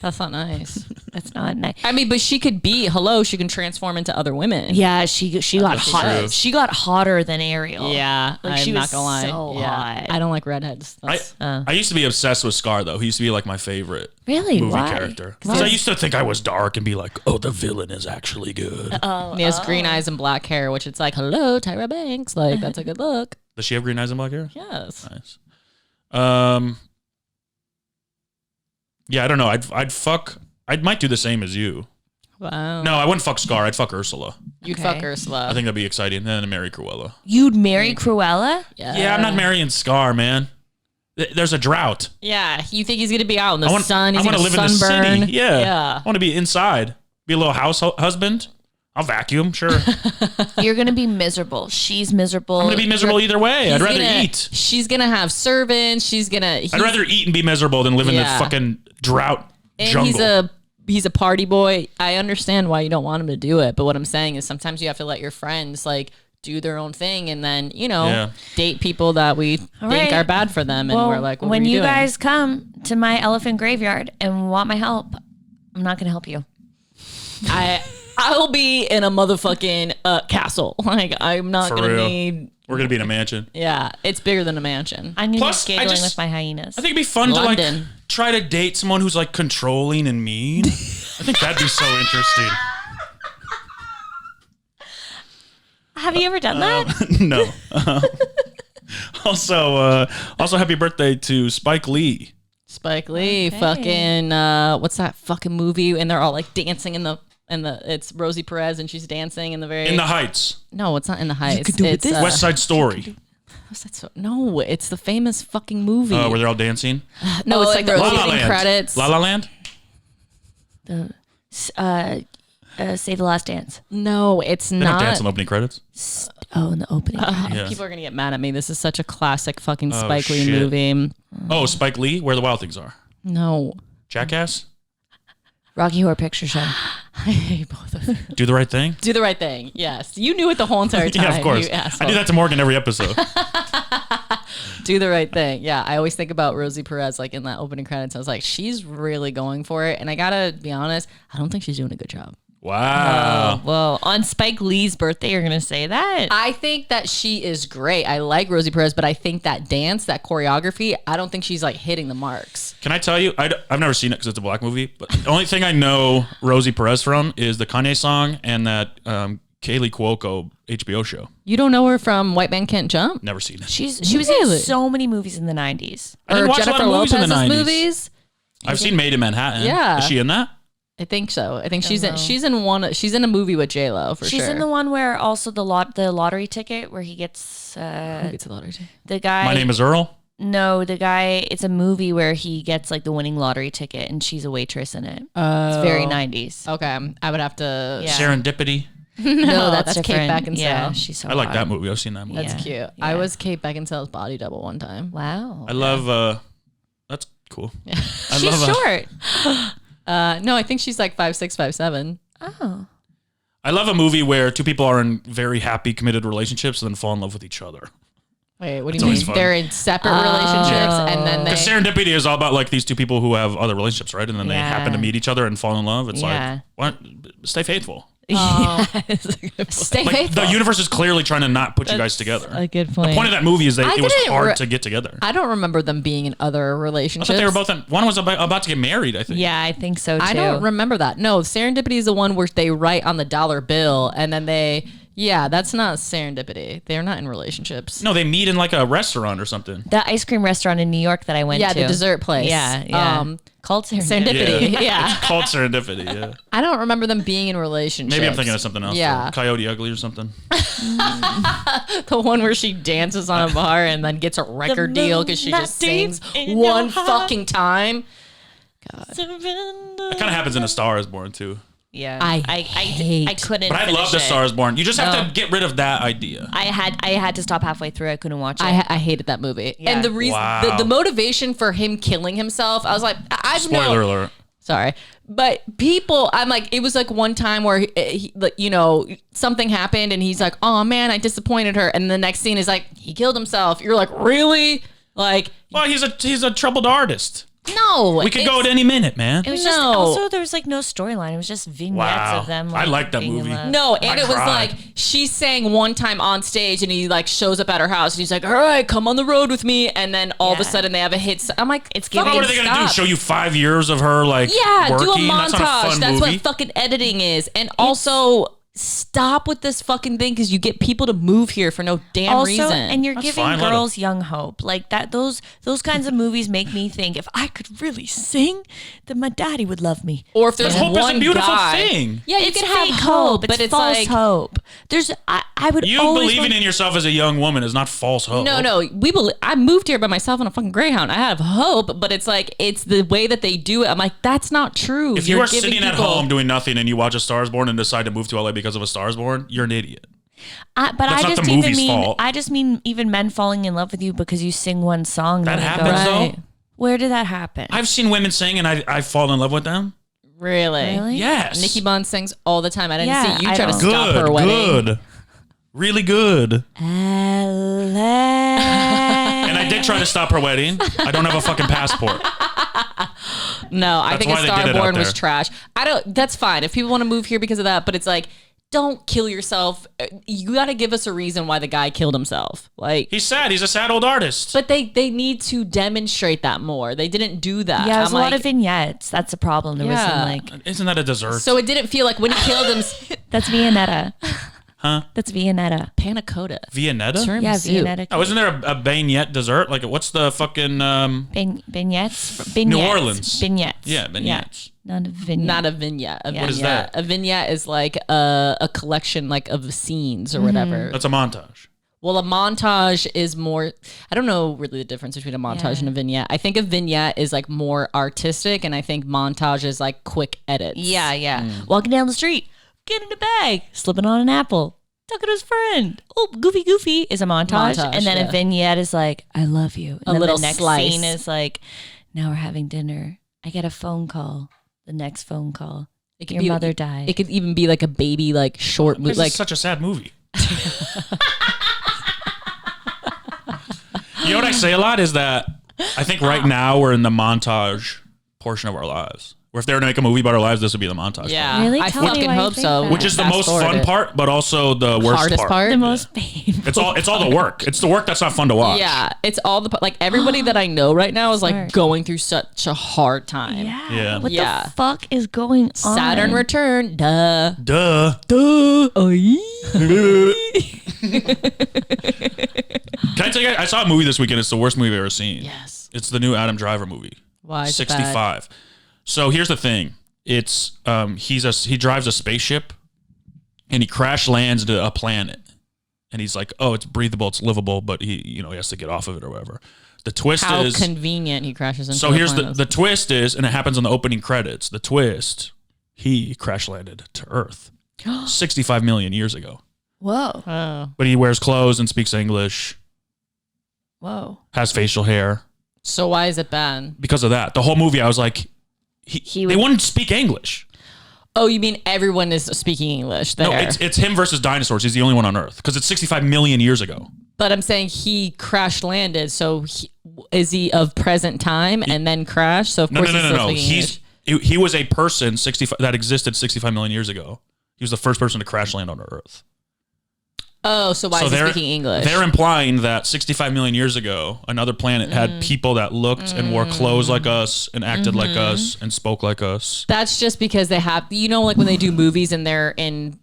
That's not nice. That's not nice. I mean, but she could be, she can transform into other women. Yeah, she got That's hot. true. She got hotter than Ariel. Yeah. Like, I'm she not was gonna lie. so yeah. hot. I don't like redheads. I used to be obsessed with Scar though. He used to be like my favorite Really? movie Why? character. Because I used to think I was dark and be like, oh, the villain is actually good. He has green eyes and black hair, which it's like, hello, Tyra Banks. Like, that's a good look. Does she have green eyes and black hair? Yes. Nice. Yeah, I don't know. I might do the same as you. Wow. No, I wouldn't fuck Scar. I'd fuck Ursula. You'd Okay. fuck Ursula. I think that'd be exciting. And then marry Cruella. You'd marry Cruella? Yeah, I'm not marrying Scar, man. There's a drought. Yeah. You think he's going to be out in the I want, sun? He's I want going to to live sunburn? in the city. Yeah. Yeah. I want to be inside. Be a little husband. I'll vacuum, sure. I'm You're gonna be miserable. She's miserable. going to be miserable either way. I'd rather eat. She's going to have servants. I'd I'd rather eat and be miserable than live in the fucking drought jungle. He's a party boy. I understand why you don't want him to do it, but what I'm saying is sometimes you have to let your friends do their own thing and then, date people that we think right. are bad for them and Well, we're like, what when were you you doing? guys come to my elephant graveyard and want my help, I'm not gonna help you. I'll be in a motherfucking castle. Like I'm not For gonna real. need. We're going to be in a mansion. Yeah, it's bigger than a mansion. I'm gonna Plus, be I giggling just- with my hyenas. I think it'd be fun to London. try to date someone who's controlling and mean. I think that'd be so interesting. Have you ever done that? No. Also, happy birthday to Spike Lee. Spike Lee, Okay. fucking what's that fucking movie? And they're all dancing in the it's Rosie Perez and she's dancing in the very In the Heights. no, it's not In the Heights. could do with It's this. West Side Story. what's that no, it's the famous fucking movie. Where they're all dancing. No, it's like the La La opening Land. credits. La La Land? Say the Last Dance. No, it's They don't not. dance in opening credits. Oh, in the opening. Yeah. People are gonna get mad at me. This is such a classic fucking Oh, Spike Lee shit. movie. Oh, Spike Lee, Where the Wild Things Are. No, Jackass? Rocky Horror Picture Show. I hate both of them. Do the Right Thing? Do the right thing. Yes, you knew it the whole entire time. Yeah, of course. You I asshole. do that to Morgan every episode. Do the right thing. Yeah, I always think about Rosie Perez in that opening credits. I was like, she's really going for it. And I gotta be honest, I don't think she's doing a good job. Wow. Well, on Spike Lee's birthday, you're gonna say that? I think that she is great. I like Rosie Perez, but I think that dance, that choreography, I don't think she's hitting the marks. Can I tell you? I've never seen it because it's a black movie. But the only thing I know Rosie Perez from is the Kanye song and that Kaylee Cuoco HBO show. You don't know her from White Man Can't Jump? Never seen it. She was Really? in so many movies in the 90s. I didn't Or watch a lot Jennifer of movies in the Lopez's 90s. movies? I've seen Made in Manhattan. Yeah. Is she in that? I think so. I think she's in a movie with J-Lo for She's sure. in the one where also the lottery ticket where he gets Who gets a lottery ticket? the guy. My Name is Earl. No, the guy. It's a movie where he gets the winning lottery ticket and she's a waitress in it. It's very 90s. Okay, I would have to. Yeah. Serendipity. No, that's Kate different. Beckinsale. Yeah, she's so I like hot. that movie. I've seen that movie. That's Yeah. cute. I was Kate Beckinsale's body double one time. Wow. I love. That's cool. I She's love. short. No, I think she's 5'6", 5'7". Oh. I love a movie where two people are in very happy, committed relationships and then fall in love with each other. Wait, what do It's you always mean? fun. They're in separate relationships and then Because they. Serendipity is all about these two people who have other relationships, right? And then they Yeah. happen to meet each other and fall in love. It's Yeah. what? Stay faithful. Stay Like faithful. the universe is clearly trying to not put you guys together. A good point. The point of that movie is that I it was didn't hard to get together. I don't remember them being in other I relationships. thought they were both in. One was about to get married, I think. Yeah, I think so too. I don't remember that. No, Serendipity is the one where they write on the dollar bill and then they. Yeah, that's not Serendipity. They're not in relationships. No, they meet in a restaurant or something. The ice cream restaurant in New York that I went Yeah, to. the dessert place. Yeah. Called Serendipity. Yeah. It's called Serendipity, yeah. I don't remember them being in relationships. Maybe I'm thinking of something else. Yeah. though. Coyote Ugly or something. The one where she dances on a bar and then gets a record deal because she just sings one fucking time. It kind of happens in A Star Is Born, too. Yeah. I I couldn't. But I love finish The it. Star Is Born. You just have No. to get rid of that idea. I had to stop halfway through. I couldn't watch it. I hated that movie. Yeah. And the reason, Wow. the motivation for him killing himself, I was like, I've Spoiler known. alert. Sorry. But people, I'm like, it was like one time where, something happened and he's like, oh man, I disappointed her. And the next scene is like, he killed himself. You're like, really? Like, well, he's a troubled artist. No. We could go at any minute, man. It was just also there was like no storyline. It was just vignettes of them. Like, I like that being in movie. love. No, and I it was cried. like she sang one time on stage and he like shows up at her house and he's like, all right, come on the road with me. And then all of a sudden they have a hit. I'm like, It's fucking giving- What are they gonna do? stop. Show you 5 years of her like Yeah, working? do a That's not a montage. fun That's movie. what fucking editing is. And also stop with this fucking thing because you get people to move here for no damn Also, reason. and you're That's giving fine, let girls young hope. Like that. Those kinds of movies make me think if I could really sing, then my daddy would love me. or if there's Hope is a one beautiful guy, thing. yeah, you It's can have fake hope, but it's it's false like hope. There's I would You always believing want- in yourself as a young woman is not false hope. no. I moved here by myself on a fucking Greyhound. I have hope, but it's like it's the way that they do it. I'm like, that's not true. If you You're are giving sitting at people- home doing nothing and you watch A Star Is Born and decide to move to LA because of A Star Is Born, you're an idiot. but That's I not just the even movie's mean fault. I just mean even men falling in love with you because you sing one song. That then I go, happens Right. though. Where did that happen? I've seen women sing and I fall in love with them. really. Yes. Nikki Bond sings all the time. I didn't Yeah, see you I try to don't. stop Good, her wedding. good. Really good. LA. And I did try to stop her wedding. I don't have a fucking passport. No, I think A why they Star did it out Born was there. trash. That's fine if people want to move here because of that, but it's like, don't kill yourself. You got to give us a reason why the guy killed himself. Like, He's sad. He's a sad old artist. but they need to demonstrate that more. They didn't do that. Yeah, there's I'm a lot like, of vignettes. That's a problem. There was some Yeah. like Isn't that a dessert? so it didn't feel like when he killed him. that's Viennetta. Huh? That's Viennetta. Panna cotta. Viennetta? Yeah, Tiramisu. Viennetta. Oh, isn't there a bagnette dessert? Like, what's the fucking Vignettes. New Orleans? Vignettes. Yeah, vignettes. Not a vignette. Not a vignette. What is that? A vignette is like a collection like of scenes or whatever. That's a montage. Well, a montage is more, I don't know really the difference between a montage and a vignette. I think a vignette is like more artistic and I think montage is like quick edits. Yeah. Walking down the street, getting a bag, slipping on an apple, talking to his friend. Oh, goofy is a montage. Montage, and then yeah. a vignette is like, I love you. And A then little the next slice. scene is like, now we're having dinner. I get a phone call. The next phone call. It could Your be, mother died. It could even be like a baby, like short movie. This Like, is such a sad movie. You know what I say a lot is that I think right now we're in the montage portion of our lives. Where if they were to make a movie about our lives, this would be the montage. yeah. Really? I Tell me fucking why you hope think so. that. Which is the Fast most forward fun it. part, but also the worst Hardest part? the most painful. It's all the work. It's the work that's not fun to watch. Yeah. It's all the, like everybody that I know right now is like Smart. going through such a hard time. Yeah. What Yeah. the fuck is going on? Saturn return. Duh. Duh. Can I tell you, I saw a movie this weekend. It's the worst movie I've ever seen. Yes. It's the new Adam Driver movie. Why is it bad? 65. So here's the thing. It's he drives a spaceship and he crash lands to a planet. And he's like, "Oh, it's breathable, it's livable," but he has to get off of it or whatever. The twist How is convenient he crashes into so the here's planet. the twist is, and it happens on the opening credits. The twist, he crash landed to Earth 65 million years ago. Whoa. Oh. But he wears clothes and speaks English, Whoa. has facial hair. So why is it bad? Because of that, the whole movie, I was like, He they would- wouldn't speak English. Oh, you mean everyone is speaking English there? No, it's him versus dinosaurs. He's the only one on Earth because it's 65 million years ago. But I'm saying he crash landed. So is he of present time and then crashed? So of course he's still speaking English. He was a person 65 that existed 65 million years ago. He was the first person to crash land on Earth. Oh, so why is he they're- speaking English? They're implying that 65 million years ago, another planet had people that looked and wore clothes like us and acted like us and spoke like us. That's just because they have, like when they do movies and they're in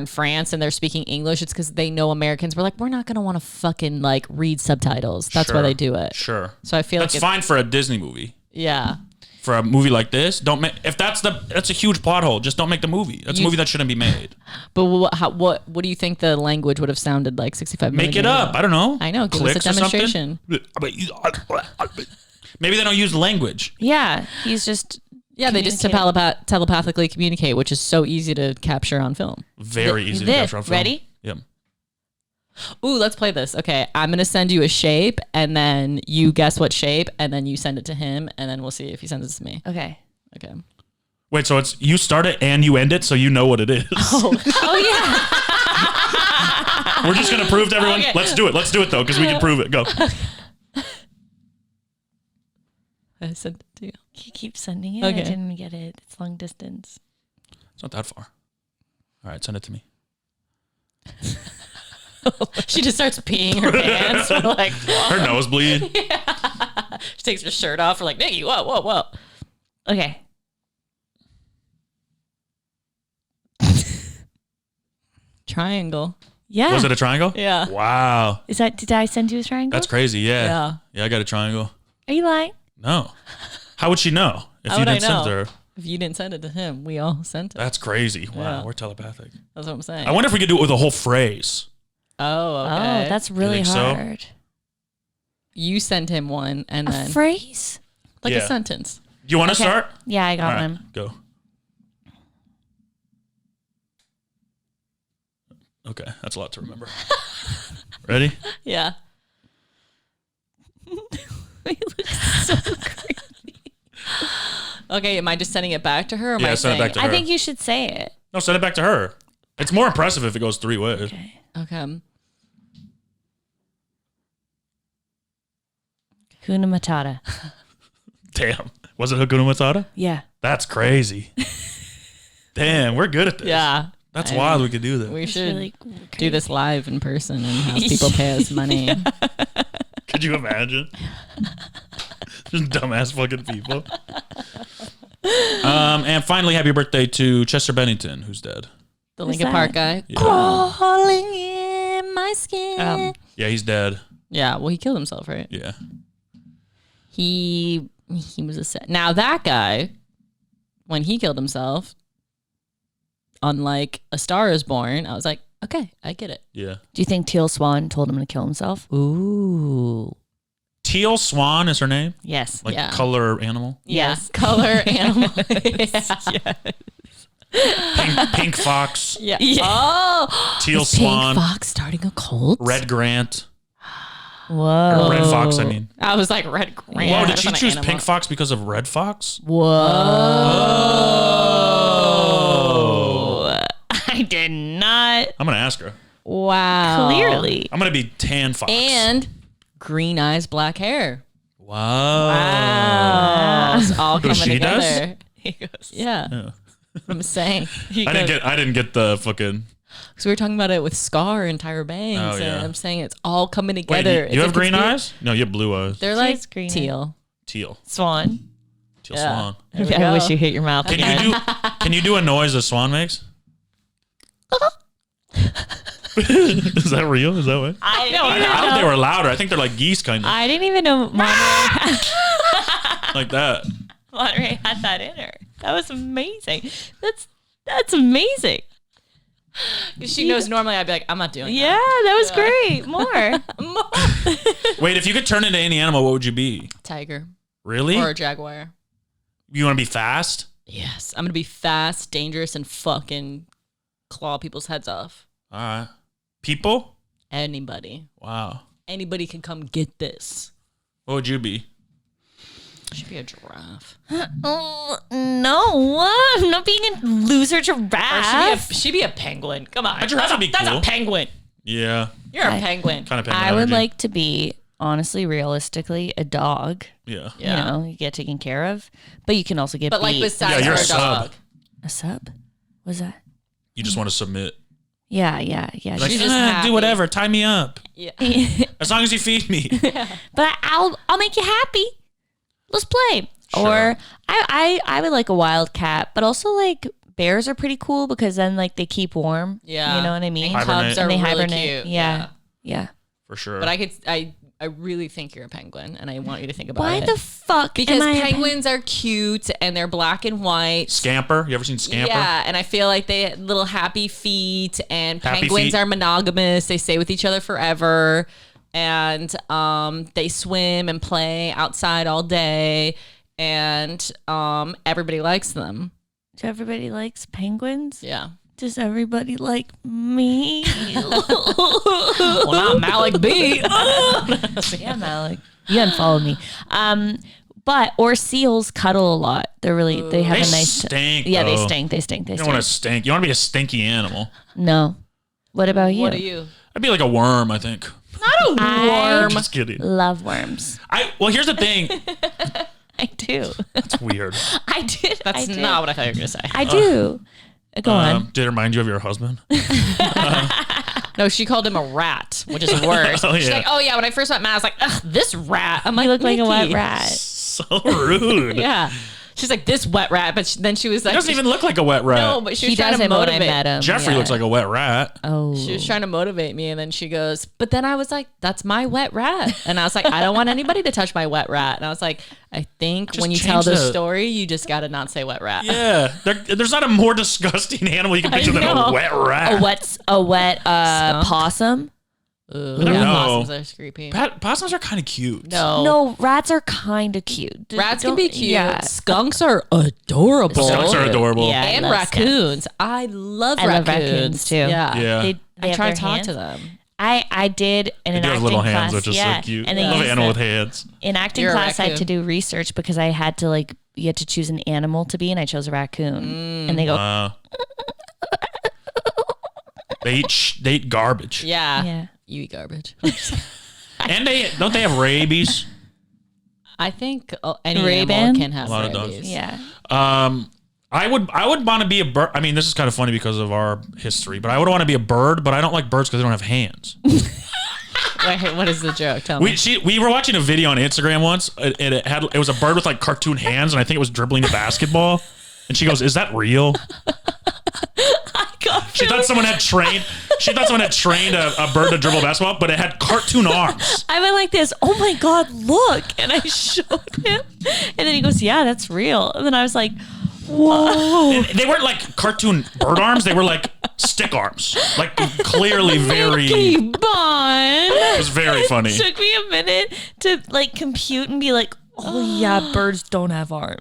France and they're speaking English, it's because they know Americans were like, we're not gonna want to fucking like read subtitles. That's why Sure. they do it. Sure. So I feel That's like fine for a Disney movie. yeah. For a movie like this, don't make if that's a huge plot hole. Just don't make the movie. That's a movie that shouldn't be made. But what do you think the language would have sounded like 65 million Make it years up. ago? I don't know. I know. Give us a Clicks or something? demonstration. Maybe they don't use language. Yeah. He's just. Yeah, they just telepathically communicate, which is so easy to capture on film. Very easy to this. capture on film. Ready? Yep. Ooh, let's play this. Okay, I'm going to send you a shape, and then you guess what shape, and then you send it to him, and then we'll see if he sends it to me. Okay. Okay. Wait, so it's you start it and you end it, so you know what it is. Oh yeah. We're just gonna prove to everyone. Okay. Let's do it. Let's do it though, because we can prove it. Go. I sent it to you. You keep sending it. Okay. I didn't get it. It's long distance. It's not that far. All right, send it to me. She just starts peeing her pants. We're like, Her nose bleed. she takes her shirt off. We're like, Nikki, whoa. Okay. Triangle. Yeah. Was it a triangle? Yeah. Wow. Did I send you a triangle? That's crazy. Yeah. Yeah, I got a triangle. Are you lying? No. How would she know if How you would I didn't send it to know? her? If you didn't send it to him, we all sent it. That's crazy. Wow, Yeah. we're telepathic. That's what I'm saying. I wonder if we could do it with a whole phrase. Oh, okay. Oh, that's really think so? hard. You send him one and A then phrase? like Yeah. a sentence. Do you want to Okay. start? Yeah, I got All right, one. go. Okay, that's a lot to remember. Ready? Yeah. We look so creepy. Okay, am I just sending it back to her? Or am Yeah, I send it saying back to her. I think you should say it. No, send it back to her. It's more impressive if it goes 3 ways. Okay. Okay. Hakuna Matata. Damn. Was it Hakuna Matata? Yeah. That's crazy. Damn, we're good at this. Yeah. That's I wild mean, we could do that. We It's should really do this live in person and have people pay us money. Could you imagine? Just dumbass fucking people. And finally, happy birthday to Chester Bennington, who's dead. The Who's Linkin Park guy. Yeah. Crawling in my skin. Yeah, he's dead. Yeah, well, he killed himself, right? Yeah. He was a set. Now that guy, when he killed himself, unlike A Star Is Born, I was like, okay, I get it. Yeah. Do you think Teal Swan told him to kill himself? Ooh. Teal Swan is her name? Yes. Like Yeah. color animal? Yes. Color animal. Pink fox. Yeah. Oh. Teal Is Swan. Pink Fox starting a cult? Red Grant. Whoa. Or Red Fox, I mean. I was like Red Grant. Whoa, did That's she not an choose animal. Pink Fox because of Red Fox? Whoa. I did not. I'm going to ask her. Wow. Clearly. I'm going to be Tan Fox. And green eyes, black hair. Wow. Wow. It's all coming she does? together. He goes, Yeah. Yeah. I'm saying. I didn't get the fucking. Because we were talking about it with Scar and Tyra Banks, Oh, yeah. and I'm saying it's all coming Wait, together. you It's have a green conspira- eyes? No, you have blue eyes. They're She like has green teal. Teal. Swan. Teal Yeah. Swan. There we I go. wish you hit your mouth Can again. you do a noise a swan makes? Is that real? Is that what? I I thought they were louder. I think they're like geese kind of. I didn't even know Monterey Like that. Monterey had that in her. That was amazing. That's amazing. She knows normally I'd be like, I'm not doing Yeah, that was great. More. that. Wait, if you could turn into any animal, what would you be? Tiger Really? or a jaguar. You want to be fast? Yes. I'm going to be fast, dangerous, and fucking claw people's heads off. All right. People? Anybody. Wow. Anybody can come get this. What would you be? Should be a giraffe. Oh, no. I'm not being a loser Or giraffe. she'd be a penguin. Come on. A giraffe would be That's cool. a penguin. Yeah. You're a penguin. Kind of penguin I would energy. like to be, honestly, realistically, a dog. Yeah. Yeah. You know, you get taken care of. But you can also get But like beat. besides Yeah, you're our a sub. dog. A sub? What's that? You just want to submit. Yeah. Like, She's just happy. do whatever. Tie me up. Yeah. As long as you feed me. But I'll make you happy. Let's play. Sure. Or I would like a wild cat, but also like bears are pretty cool because then like they keep warm. Yeah. You know what I mean? And cubs Hibernate. are And they really hibernate. cute. Yeah. Yeah. For sure. But I really think you're a penguin, and I want you to think about Why it. the fuck? Because am I a penguins are cute and they're black and white. Scamper? You ever seen Scamper? Yeah, and I feel like they have little happy feet, and Happy penguins feet. are monogamous. They stay with each other forever, and they swim and play outside all day, and everybody likes them. Do everybody likes penguins? Yeah. Does everybody like me? Well, not Malik B. Yeah, Malik. You unfollowed me. or seals cuddle a lot. They have They a nice stink, yeah, they though. stink. You don't want to stink. You want to be a stinky animal. No. What about you? What are you? I'd be like a worm, I think. Not a worm. Just kidding. Love worms. Well, here's the thing. I do. That's weird. I did. That's not what I thought you were gonna say. I do. Go on. Did it remind you of your husband? No, she called him a rat, which is worse. Oh, She's yeah. like, oh yeah, when I first met Matt, I was like, ugh, this rat. I'm like, You look like a wet Nikki. rat. So rude. Yeah. She's like, this wet rat, but then she was like, He doesn't even look like a wet rat. no, but she was He trying to doesn't when I motivate. met him. Jeffrey Yeah. looks like a wet rat. Oh. She was trying to motivate me, and then she goes, but then I was like, that's my wet rat. And I was like, I don't want anybody to touch my wet rat. And I was like, I think Just when you tell change the the- story, you just got to not say wet rat. Yeah. There's not a more disgusting animal you can picture than a know. wet rat. A wet Skunk? possum? Ugh, I don't know. possums are creepy. Possums are kind of cute. No, rats are kind of cute. Rats can be cute. Yeah. Skunks are adorable. Skunks are adorable. Yeah. I And love raccoons. I love I raccoons. love raccoons too. Yeah. Yeah. They I have try their to talk hands. to them. I did in They an do have acting little class. hands, which is yeah. so cute. And they Love an used animal to- with hands. in acting You're a class, I had to raccoon. do research because I had to you had to choose an animal to be, and I chose a raccoon. And they go, They eat garbage. Yeah. yeah. You eat garbage. And don't they have rabies? I think any Ray-Ban? animal can have A lot of dogs. rabies. Yeah. I would want to be a bird. I mean, this is kind of funny because of our history, but I would want to be a bird, but I don't like birds because they don't have hands. Wait, what is the joke? Tell me. We were watching a video on Instagram once, and it was a bird with like cartoon hands, and I think it was dribbling a basketball. And she goes, "Is that real?" She thought someone had trained. She thought someone had trained a bird to dribble a basketball, but it had cartoon arms. I went like this, oh my God, look. And I showed him. And then he goes, yeah, that's real. And then I was like, whoa. They weren't like cartoon bird arms. They were like stick arms. Like clearly very. Nikki Bond. It was very funny. It took me a minute to compute and be like, oh yeah, birds don't have arms.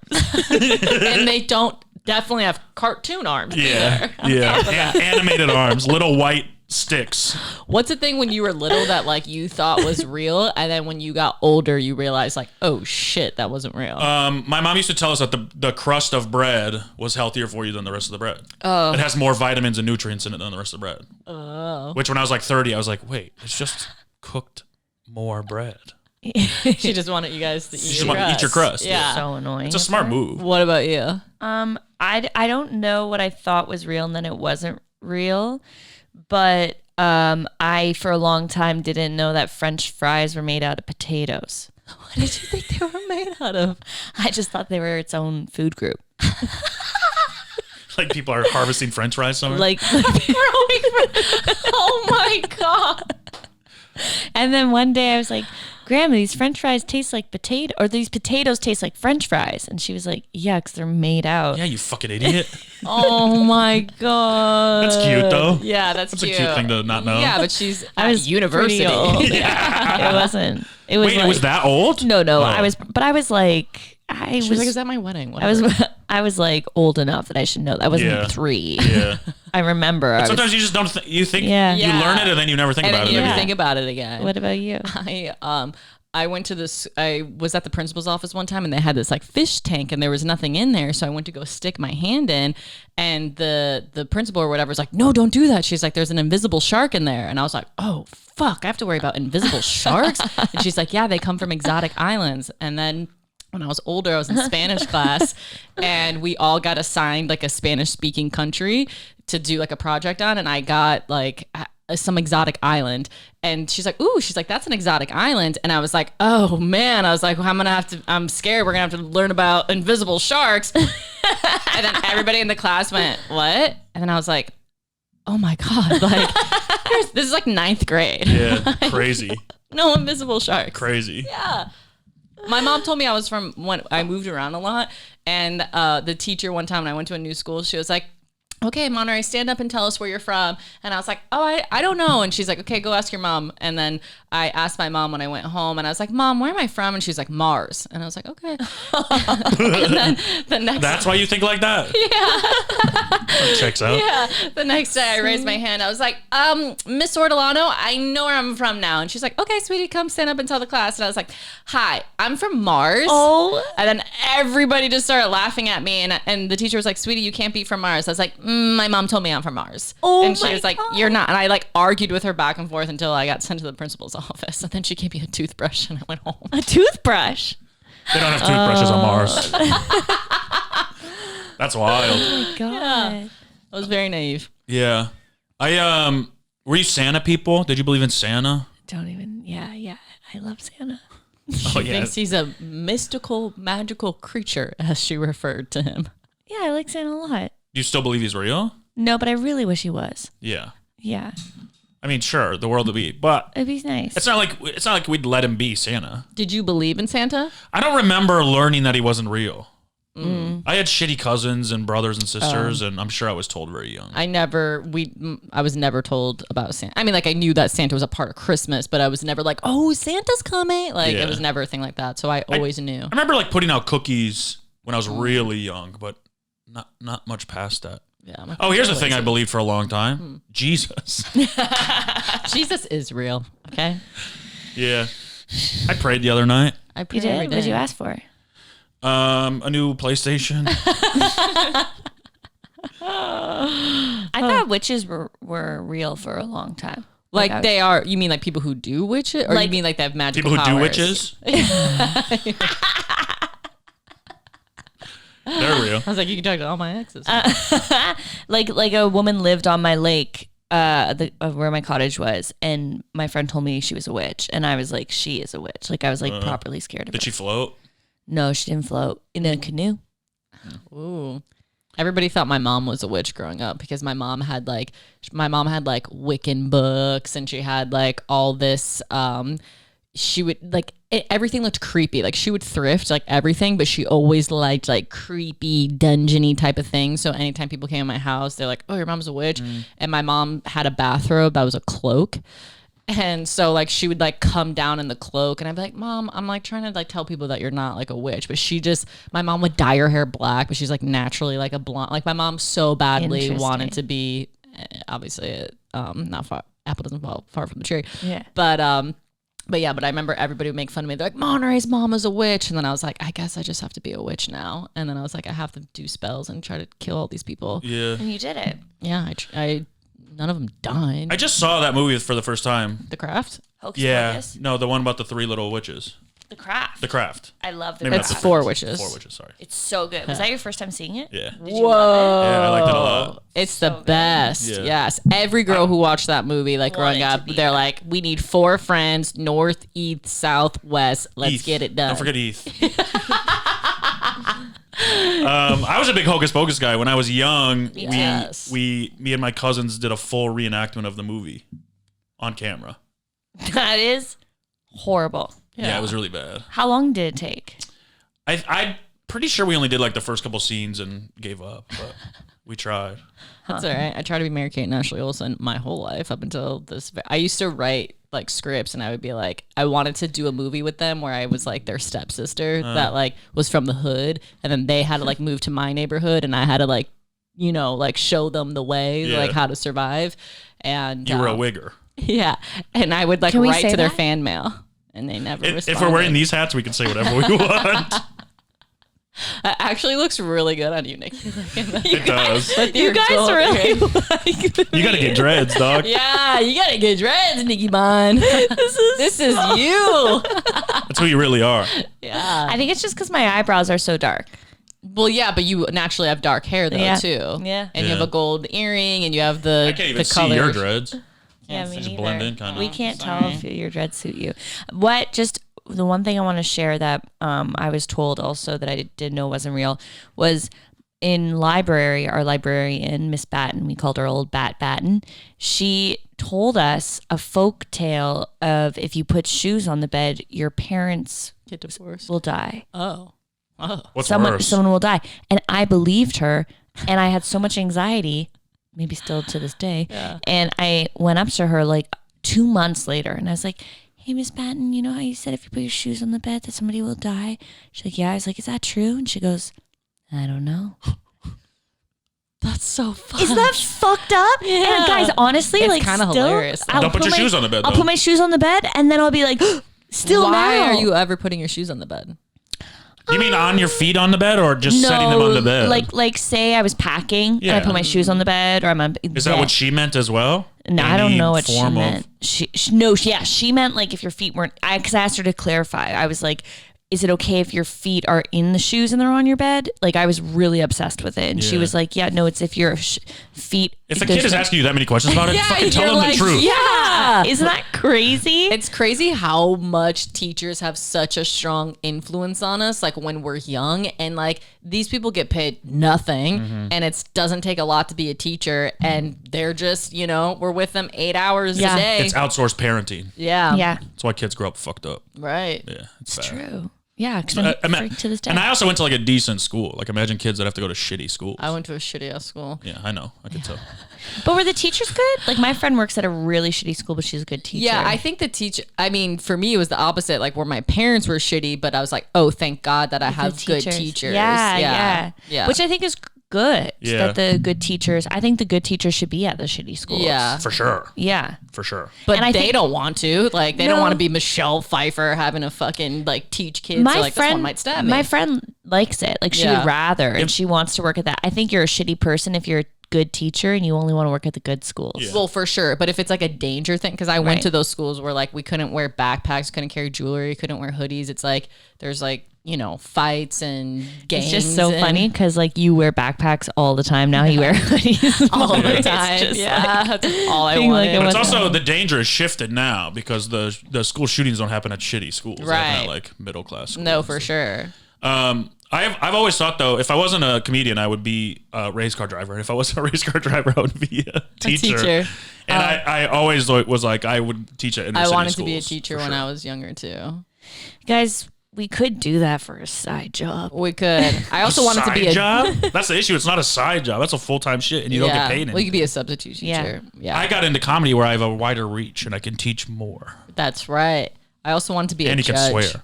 And they don't definitely have cartoon arms. Yeah, either. yeah. Animated arms, little white sticks. What's the thing when you were little that you thought was real, and then when you got older, you realized oh shit, that wasn't real. My mom used to tell us that the crust of bread was healthier for you than the rest of the bread. Oh. It has more vitamins and nutrients in it than the rest of the bread. Oh. Which when I was like 30, I was like, wait, it's just cooked more bread. She just wanted you guys to eat. You just want to eat your crust. Yeah. So annoying. It's a smart move. What about you? I don't know what I thought was real and then it wasn't real, but I for a long time didn't know that French fries were made out of potatoes. What did you think they were made out of? I just thought they were its own food group. Like people are harvesting French fries somewhere. Oh my god! And then one day I was like, Grandma, these French fries taste like potato, or these potatoes taste like French fries. And she was like, yeah, because they're made out. yeah, you fucking idiot. Oh my god! That's cute though. Yeah, that's a cute thing to not know. Yeah, but she's I was university. pretty old. It wasn't. It was Wait, it was that old? No, Oh. I was like, She was like, "Is that my wedding?" I was like old enough that I should know. I wasn't Yeah. 3. Yeah. I remember. I was, Sometimes you just don't. You think Yeah. you learn it and then you never think and about then it you again. never think about it again. what about you? I went to this. I was at the principal's office one time, and they had this fish tank, and there was nothing in there. So I went to go stick my hand in, and the principal or whatever was like, "No, don't do that." She's like, "There's an invisible shark in there," and I was like, "Oh fuck, I have to worry about invisible sharks." And she's like, "Yeah, they come from exotic islands." And then when I was older, I was in Spanish class, and we all got assigned a Spanish speaking country to do a project on, and I got some exotic island, and she's like, "Ooh," she's like, "That's an exotic island," and I was like, "Oh man," I was like, well, I'm scared we're gonna have to learn about invisible sharks." And then everybody in the class went, "What?" And then I was like, "Oh my god, this is 9th grade." Yeah, crazy, No invisible sharks. crazy. Yeah. My mom told me I was from when I moved around a lot, and the teacher one time when I went to a new school, she was like, okay, Monterey, stand up and tell us where you're from. And I was like, oh, I don't know. And she's like, okay, go ask your mom. And then I asked my mom when I went home, and I was like, Mom, where am I from? And she's like, Mars. And I was like, okay. And then the next That's why you think like that? Yeah. That checks out. Yeah. The next day I raised my hand. I was like, Miss Ortolano, I know where I'm from now. And she's like, okay, sweetie, come stand up and tell the class. And I was like, hi, I'm from Mars. Oh. And then everybody just started laughing at me. And the teacher was like, sweetie, you can't be from Mars. I was like, my mom told me I'm from Mars. Oh, and she my was like, God. you're not. And I like argued with her back and forth until I got sent to the principal's office. And then she gave me a toothbrush and I went home. A toothbrush. They don't have toothbrushes on Mars. That's wild. God. I was very naive. Yeah. Were you Santa people? Did you believe in Santa? Don't even. Yeah. I love Santa. Oh, She thinks he's a mystical, magical creature, as she referred to him. Yeah, I like Santa a lot. Do you still believe he's real? No, but I really wish he was. Yeah. Yeah. I mean, sure, the world would be, but It'd be nice. it's not like we'd let him be Santa. Did you believe in Santa? I don't remember learning that he wasn't real. I had shitty cousins and brothers and sisters, and I'm sure I was told very young. I was never told about Santa. I mean, like I knew that Santa was a part of Christmas, but I was never like, oh, Santa's coming. Like Yeah. it was never a thing like that. So I always knew. I remember like putting out cookies when I was really young, but not much past that. Yeah. Oh, here's the thing I believed for a long time. Jesus. Jesus is real. Okay. Yeah. I prayed the other night. I pray You every did? What did day. you ask for? A new PlayStation. I thought witches were real for a long time. Like I was- they are. You mean like people who do witches, or Like you mean like they have magical People who do powers? witches. They're real. I was like, you can talk to all my exes. like a woman lived on my lake, where my cottage was, and my friend told me she was a witch, and I was like, she is a witch. Like I was like properly scared of her. Did she float? No, she didn't float in a canoe. Ooh. Everybody thought my mom was a witch growing up because my mom had like Wiccan books, and she had like all this she would like everything looked creepy. Like she would thrift like everything, but she always liked like creepy dungeony type of things. So anytime people came in my house, they're like, "Oh, your mom's a witch." And my mom had a bathrobe that was a cloak. And so like she would like come down in the cloak, and I'd be like, Mom, I'm like trying to like tell people that you're not like a witch. But my mom would dye her hair black, but she's like naturally like a blonde. Like my mom so badly Interesting. wanted to be, obviously not far, apple doesn't fall far from the tree. Yeah. But I remember everybody would make fun of me. They're like, Monterey's mom is a witch. And then I was like, I guess I just have to be a witch now. And then I was like, I have to do spells and try to kill all these people. Yeah. And you did it. Yeah, none of them died. I just saw that movie for the first time. The Craft? Hocus Yeah. Pocus. No, the one about the three little witches. The Craft. The Craft. I love the Maybe not Craft. It's the four Craft. witches. Four witches, sorry. It's so good. Was that your first time seeing it? Yeah. Did you love Yeah, I liked it a lot. It's the best. Yeah. Yes. Every girl who watched that movie, like growing Wanted to up, be they're there. like, we need 4 friends, north, east, south, west. Let's Heath. get it done. Don't forget Heath. I was a big Hocus Pocus guy. When I was young, Yes. me and my cousins did a full reenactment of the movie on camera. it? That is horrible. Yeah, it was really bad. How long did it take? I'm pretty sure we only did like the first couple scenes and gave up, but we tried. That's all right. I tried to be Mary Kate and Ashley Olsen my whole life up until this. I used to write like scripts, and I would be like, I wanted to do a movie with them where I was like their stepsister that like was from the hood, and then they had to like move to my neighborhood, and I had to like, like show them the way, Yeah. like how to survive. And You were a wigger. yeah, and I would like Can we write say to their that? fan mail, and they never responded. If we're wearing these hats, we can say whatever we want. It actually looks really good on you, Nikki. It does. You guys really like You gotta get dreads, dog. Yeah, you gotta get dreads, Nikki Bond. This is you. That's who you really are. Yeah. I think it's just because my eyebrows are so dark. Well, yeah, but you naturally have dark hair though Yeah. too. Yeah. And you have Yeah. a gold earring, and you have the I can't even the see color. your dreads. Yeah, Yes, me just neither. blend in, kinda. We can't Sorry. tell if your dreads suit you. Just the one thing I want to share that I was told also that I didn't know wasn't real was in library, our librarian, Miss Batten, we called her Old Batten. She told us a folk tale of if you put shoes on the bed, your parents Get divorced. will die. Oh. What's Someone worse? will die. And I believed her And I had so much anxiety, maybe still to this day. Yeah. And I went up to her like 2 months later and I was like, hey, Miss Patton, you know how you said if you put your shoes on the bed that somebody will die? She's like, yeah. I was like, is that true? And she goes, I don't know. That's so fun. Isn't that fucked up? Yeah. And guys, honestly, it's like kind of hilarious. Don't put your shoes on the bed, I'll though. put my shoes on the bed and then I'll be like, still Why now. are you ever putting your shoes on the bed? You mean on your feet on the bed or just setting them on the bed? Like say I was packing and I put my shoes on the bed or I'm on Is that what she meant as well? No, I don't know what she meant. Of... She meant like if your feet weren't, because I asked her to clarify. I was like, is it okay if your feet are in the shoes and they're on your bed? Like I was really obsessed with it. And she was like, yeah, no, it's if your feet. If a kid is asking you that many questions about it, fucking tell them like, the truth. Yeah. Isn't that crazy? It's crazy how much teachers have such a strong influence on us, like when we're young. And like these people get paid nothing and it doesn't take a lot to be a teacher. And they're just, we're with them 8 hours a day. It's outsourced parenting. Yeah. That's why kids grow up fucked up. Right. Yeah. It's true. Yeah, because I'm freaked to this day. And I also went to like a decent school. Like imagine kids that have to go to shitty schools. I went to a shitty ass school. Yeah, I know. I could tell. But were the teachers good? Like my friend works at a really shitty school, but she's a good teacher. Yeah, I think for me, it was the opposite. Like where my parents were shitty, but I was like, oh, thank God that I have good teachers. Yeah. Which I think is good. Yeah. That the good teachers, I think the good teachers should be at the shitty schools. Yeah. For sure. Yeah. For sure. But they don't want to. Like, they don't want to be Michelle Pfeiffer having to fucking, like, teach kids. My so, like, friend, this one might stab me. my friend likes it. Like, she would rather, and she wants to work at that. I think you're a shitty person if you're a good teacher and you only want to work at the good schools. Yeah. Well, for sure. But if it's, like, a danger thing, because I went to those schools where, like, we couldn't wear backpacks, couldn't carry jewelry, couldn't wear hoodies. It's like, there's, like, fights and gangs. It's just so funny because like you wear backpacks all the time now. You wear hoodies all the time. That's all I wanted. But it's also the danger is shifted now because the school shootings don't happen at shitty schools. They happen at like middle class schools. No, for sure. I've always thought though, if I wasn't a comedian, I would be a race car driver. And if I wasn't a race car driver, I would be a teacher. And I always was like, I would teach at inner city I wanted schools, to be a teacher when I was younger too. Guys, we could do that for a side job. We could. I also wanted to be a job. That's the issue. It's not a side job. That's a full-time shit, and you don't get paid anything. Well, you could be a substitute teacher. Yeah. I got into comedy where I have a wider reach and I can teach more. That's right. I also wanted to be and a you judge. can swear. Do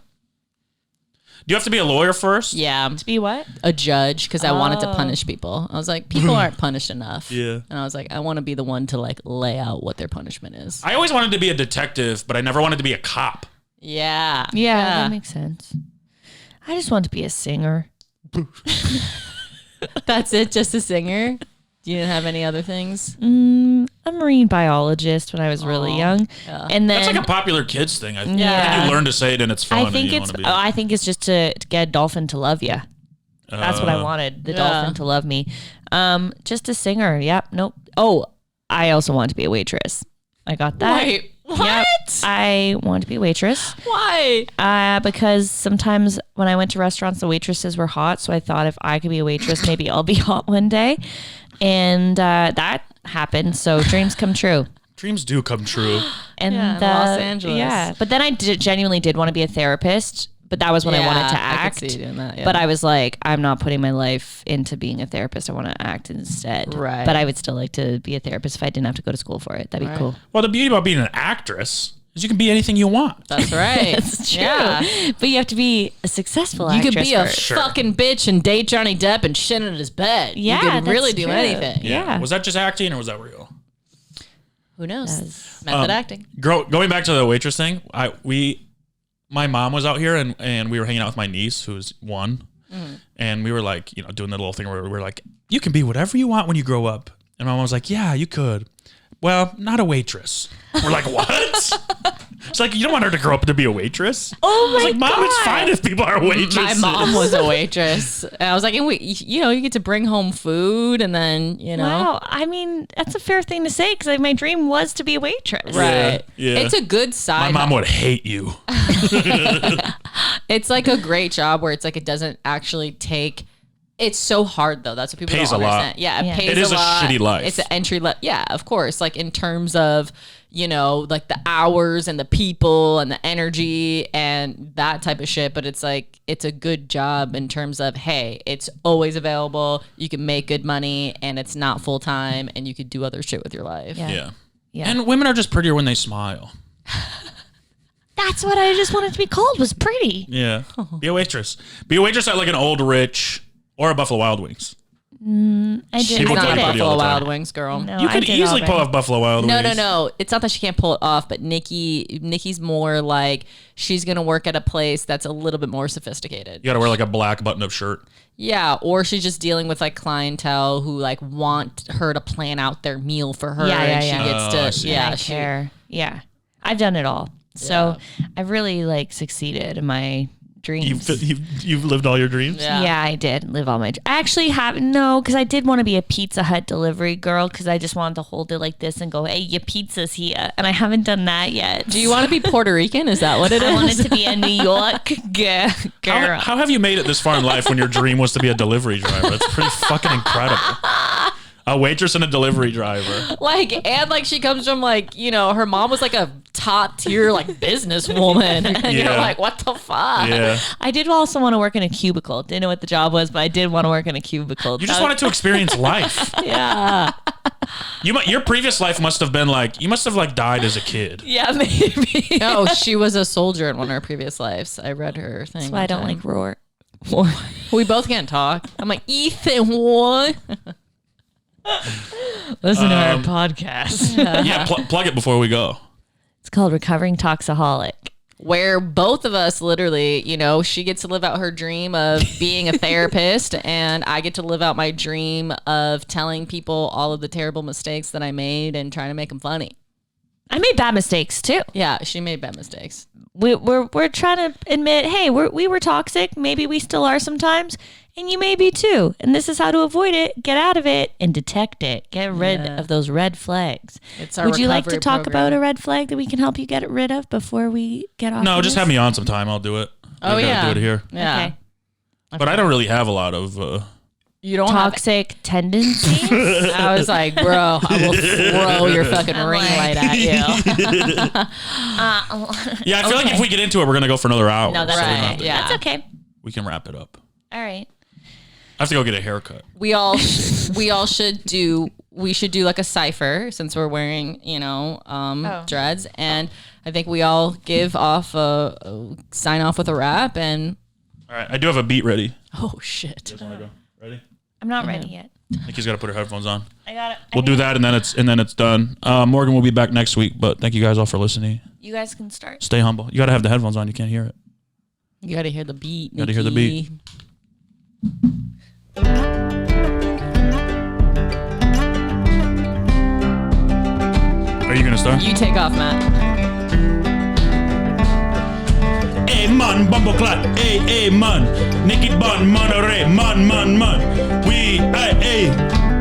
you have to be a lawyer first? Yeah. To be what? A judge, because I wanted to punish people. I was like, people aren't punished enough. Yeah. And I was like, I want to be the one to like lay out what their punishment is. I always wanted to be a detective, but I never wanted to be a cop. Yeah. Yeah, that makes sense. I just want to be a singer. That's it? Just a singer? You didn't have any other things? A marine biologist when I was really young. Yeah. And then That's like a popular kids thing. I think Yeah. you learn to say it and it's fun. I think it's just to get a dolphin to love you. That's what I wanted. The dolphin to love me. Just a singer. Yep. Nope. Oh, I also want to be a waitress. I got that. Wait, what? Yep. I want to be a waitress. Why? Because sometimes when I went to restaurants, the waitresses were hot. So I thought if I could be a waitress, maybe I'll be hot one day. And that happened. So dreams come true. Dreams do come true. And in Los Angeles. Yeah. But then I genuinely did want to be a therapist. But that was when I wanted to act. I could see you doing that, But I was like, I'm not putting my life into being a therapist. I want to act instead. Right. But I would still like to be a therapist if I didn't have to go to school for it. That'd be cool. Well, the beauty about being an actress is you can be anything you want. That's right. That's true. Yeah. But you have to be a successful You actress could be a first. fucking bitch and date Johnny Depp and shit in his bed. Yeah, You could really that's do true. anything. Yeah. Was that just acting or was that real? Who knows? Method acting. Going back to the waitress thing, my mom was out here and we were hanging out with my niece who's 1. And we were like, doing the little thing where we were like, you can be whatever you want when you grow up. And my mom was like, yeah, you could. Well, not a waitress. We're like, what? It's like, you don't want her to grow up to be a waitress? Oh my I was like, Mom, it's fine if people are waitresses. My mom was a waitress. And I was like, you get to bring home food and then, Wow. I mean, that's a fair thing to say because my dream was to be a waitress. Right. Yeah. It's a good side. My mom would hate you. It's like a great job where it's like it doesn't actually take It's so hard though. That's what people Pays don't a lot. understand. Yeah, it pays It is a lot. a shitty life. It's an entry level. Yeah, of course. Like in terms of, you know, like the hours and the people and the energy and that type of shit. But it's like, it's a good job in terms of, hey, it's always available. You can make good money and it's not full time and you could do other shit with your life. Yeah. Yeah. And women are just prettier when they smile. That's what I just wanted to be called, was pretty. Yeah. Be a waitress. Be a waitress at like an Old Rich or a Buffalo Wild Wings. I She's People not call a you pretty Buffalo all the time. Wild Wings girl. No, You I could did easily already. pull off Buffalo Wild Wings. No. It's not that she can't pull it off, but Nikki's more like she's gonna work at a place that's a little bit more sophisticated. You got to wear like a black button-up shirt. Yeah, or she's just dealing with like clientele who like want her to plan out their meal for her. Yeah, and yeah, she yeah. gets I to see. I care. Yeah. I've done it all. So I've really like succeeded in my dreams. You've lived all your dreams? Yeah. I did live all my. I actually because I did want to be a Pizza Hut delivery girl because I just wanted to hold it like this and go, "Hey, your pizza's here," and I haven't done that yet. Do you want to be Puerto Rican? Is that what it is? I wanted to be a New York girl. How have you made it this far in life when your dream was to be a delivery driver? That's pretty fucking incredible. A waitress and a delivery driver. Like she comes from like, you know, her mom was like a top tier like businesswoman. And you're Yeah. like, what the fuck? Yeah. I did also want to work in a cubicle. Didn't know what the job was, but I did want to work in a cubicle. You just wanted to experience life. Yeah. Your previous life must have been like, you must have like died as a kid. Yeah, maybe. No, she was a soldier in one of her previous lives. I read her thing. That's why I don't like roar. We both can't talk. I'm like, Ethan, what? Listen to our podcast. Yeah, plug it before we go. It's called Recovering Toxaholic. Where both of us literally, you know, she gets to live out her dream of being a therapist and I get to live out my dream of telling people all of the terrible mistakes that I made and trying to make them funny. I made bad mistakes too. Yeah, she made bad mistakes. We're trying to admit, hey, we were toxic. Maybe we still are sometimes, and you may be too. And this is how to avoid it, get out of it, and detect it. Get rid of those red flags. It's our Would you like to recovery talk program. about a red flag that we can help you get rid of before we get off? No, of just this? have me on sometime. I'll do it. Oh, I gotta yeah. do it here. Yeah. Okay. But I don't really have a lot of. You don't have. Toxic tendencies. I was like, bro, I will throw your fucking ring right at you. Yeah, I feel like if we get into it, we're gonna go for another hour. No, that's So we right. don't have to- Yeah. That's okay. We can wrap it up. All right. I have to go get a haircut. We should do like a cipher since we're wearing, you know, dreads. And I think we all give off sign off with a rap and. All right, I do have a beat ready. Oh, shit. You guys wanna go? Ready? I'm not ready yet. Nikki's got to put her headphones on. I got it. We'll do that and then it's done. Morgan will be back next week, but thank you guys all for listening. You guys can start. Stay humble. You got to have the headphones on. You can't hear it. You got to hear the beat. Gotta hear the beat. Are you gonna start? You take off, Matt. Hey man, bumbo clat. Hey man, Nikki Bun, Monarey, man. We, hey,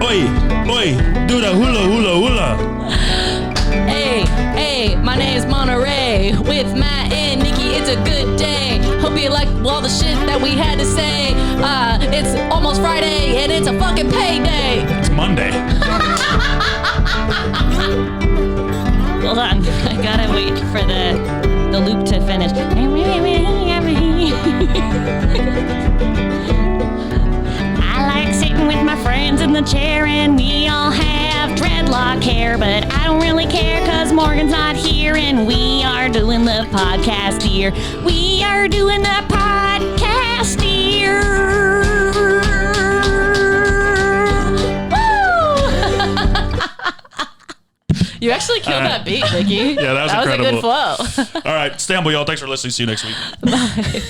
oi, do the hula. Hey, my name is Monarey with Matt and Nikki. It's a good day. Hope you like all the shit that we had to say. It's almost Friday and it's a fucking payday. It's Monday. Hold on. I gotta wait for the loop to finish. I like sitting with my friends in the chair and we all have dreadlock hair, but I don't really care cause Morgan's not here and we are doing the podcast here. We are doing the podcast here. You actually killed that beat, Nikki. Yeah, that was incredible. a good flow. All right, stay humble, y'all. Thanks for listening. See you next week. Bye.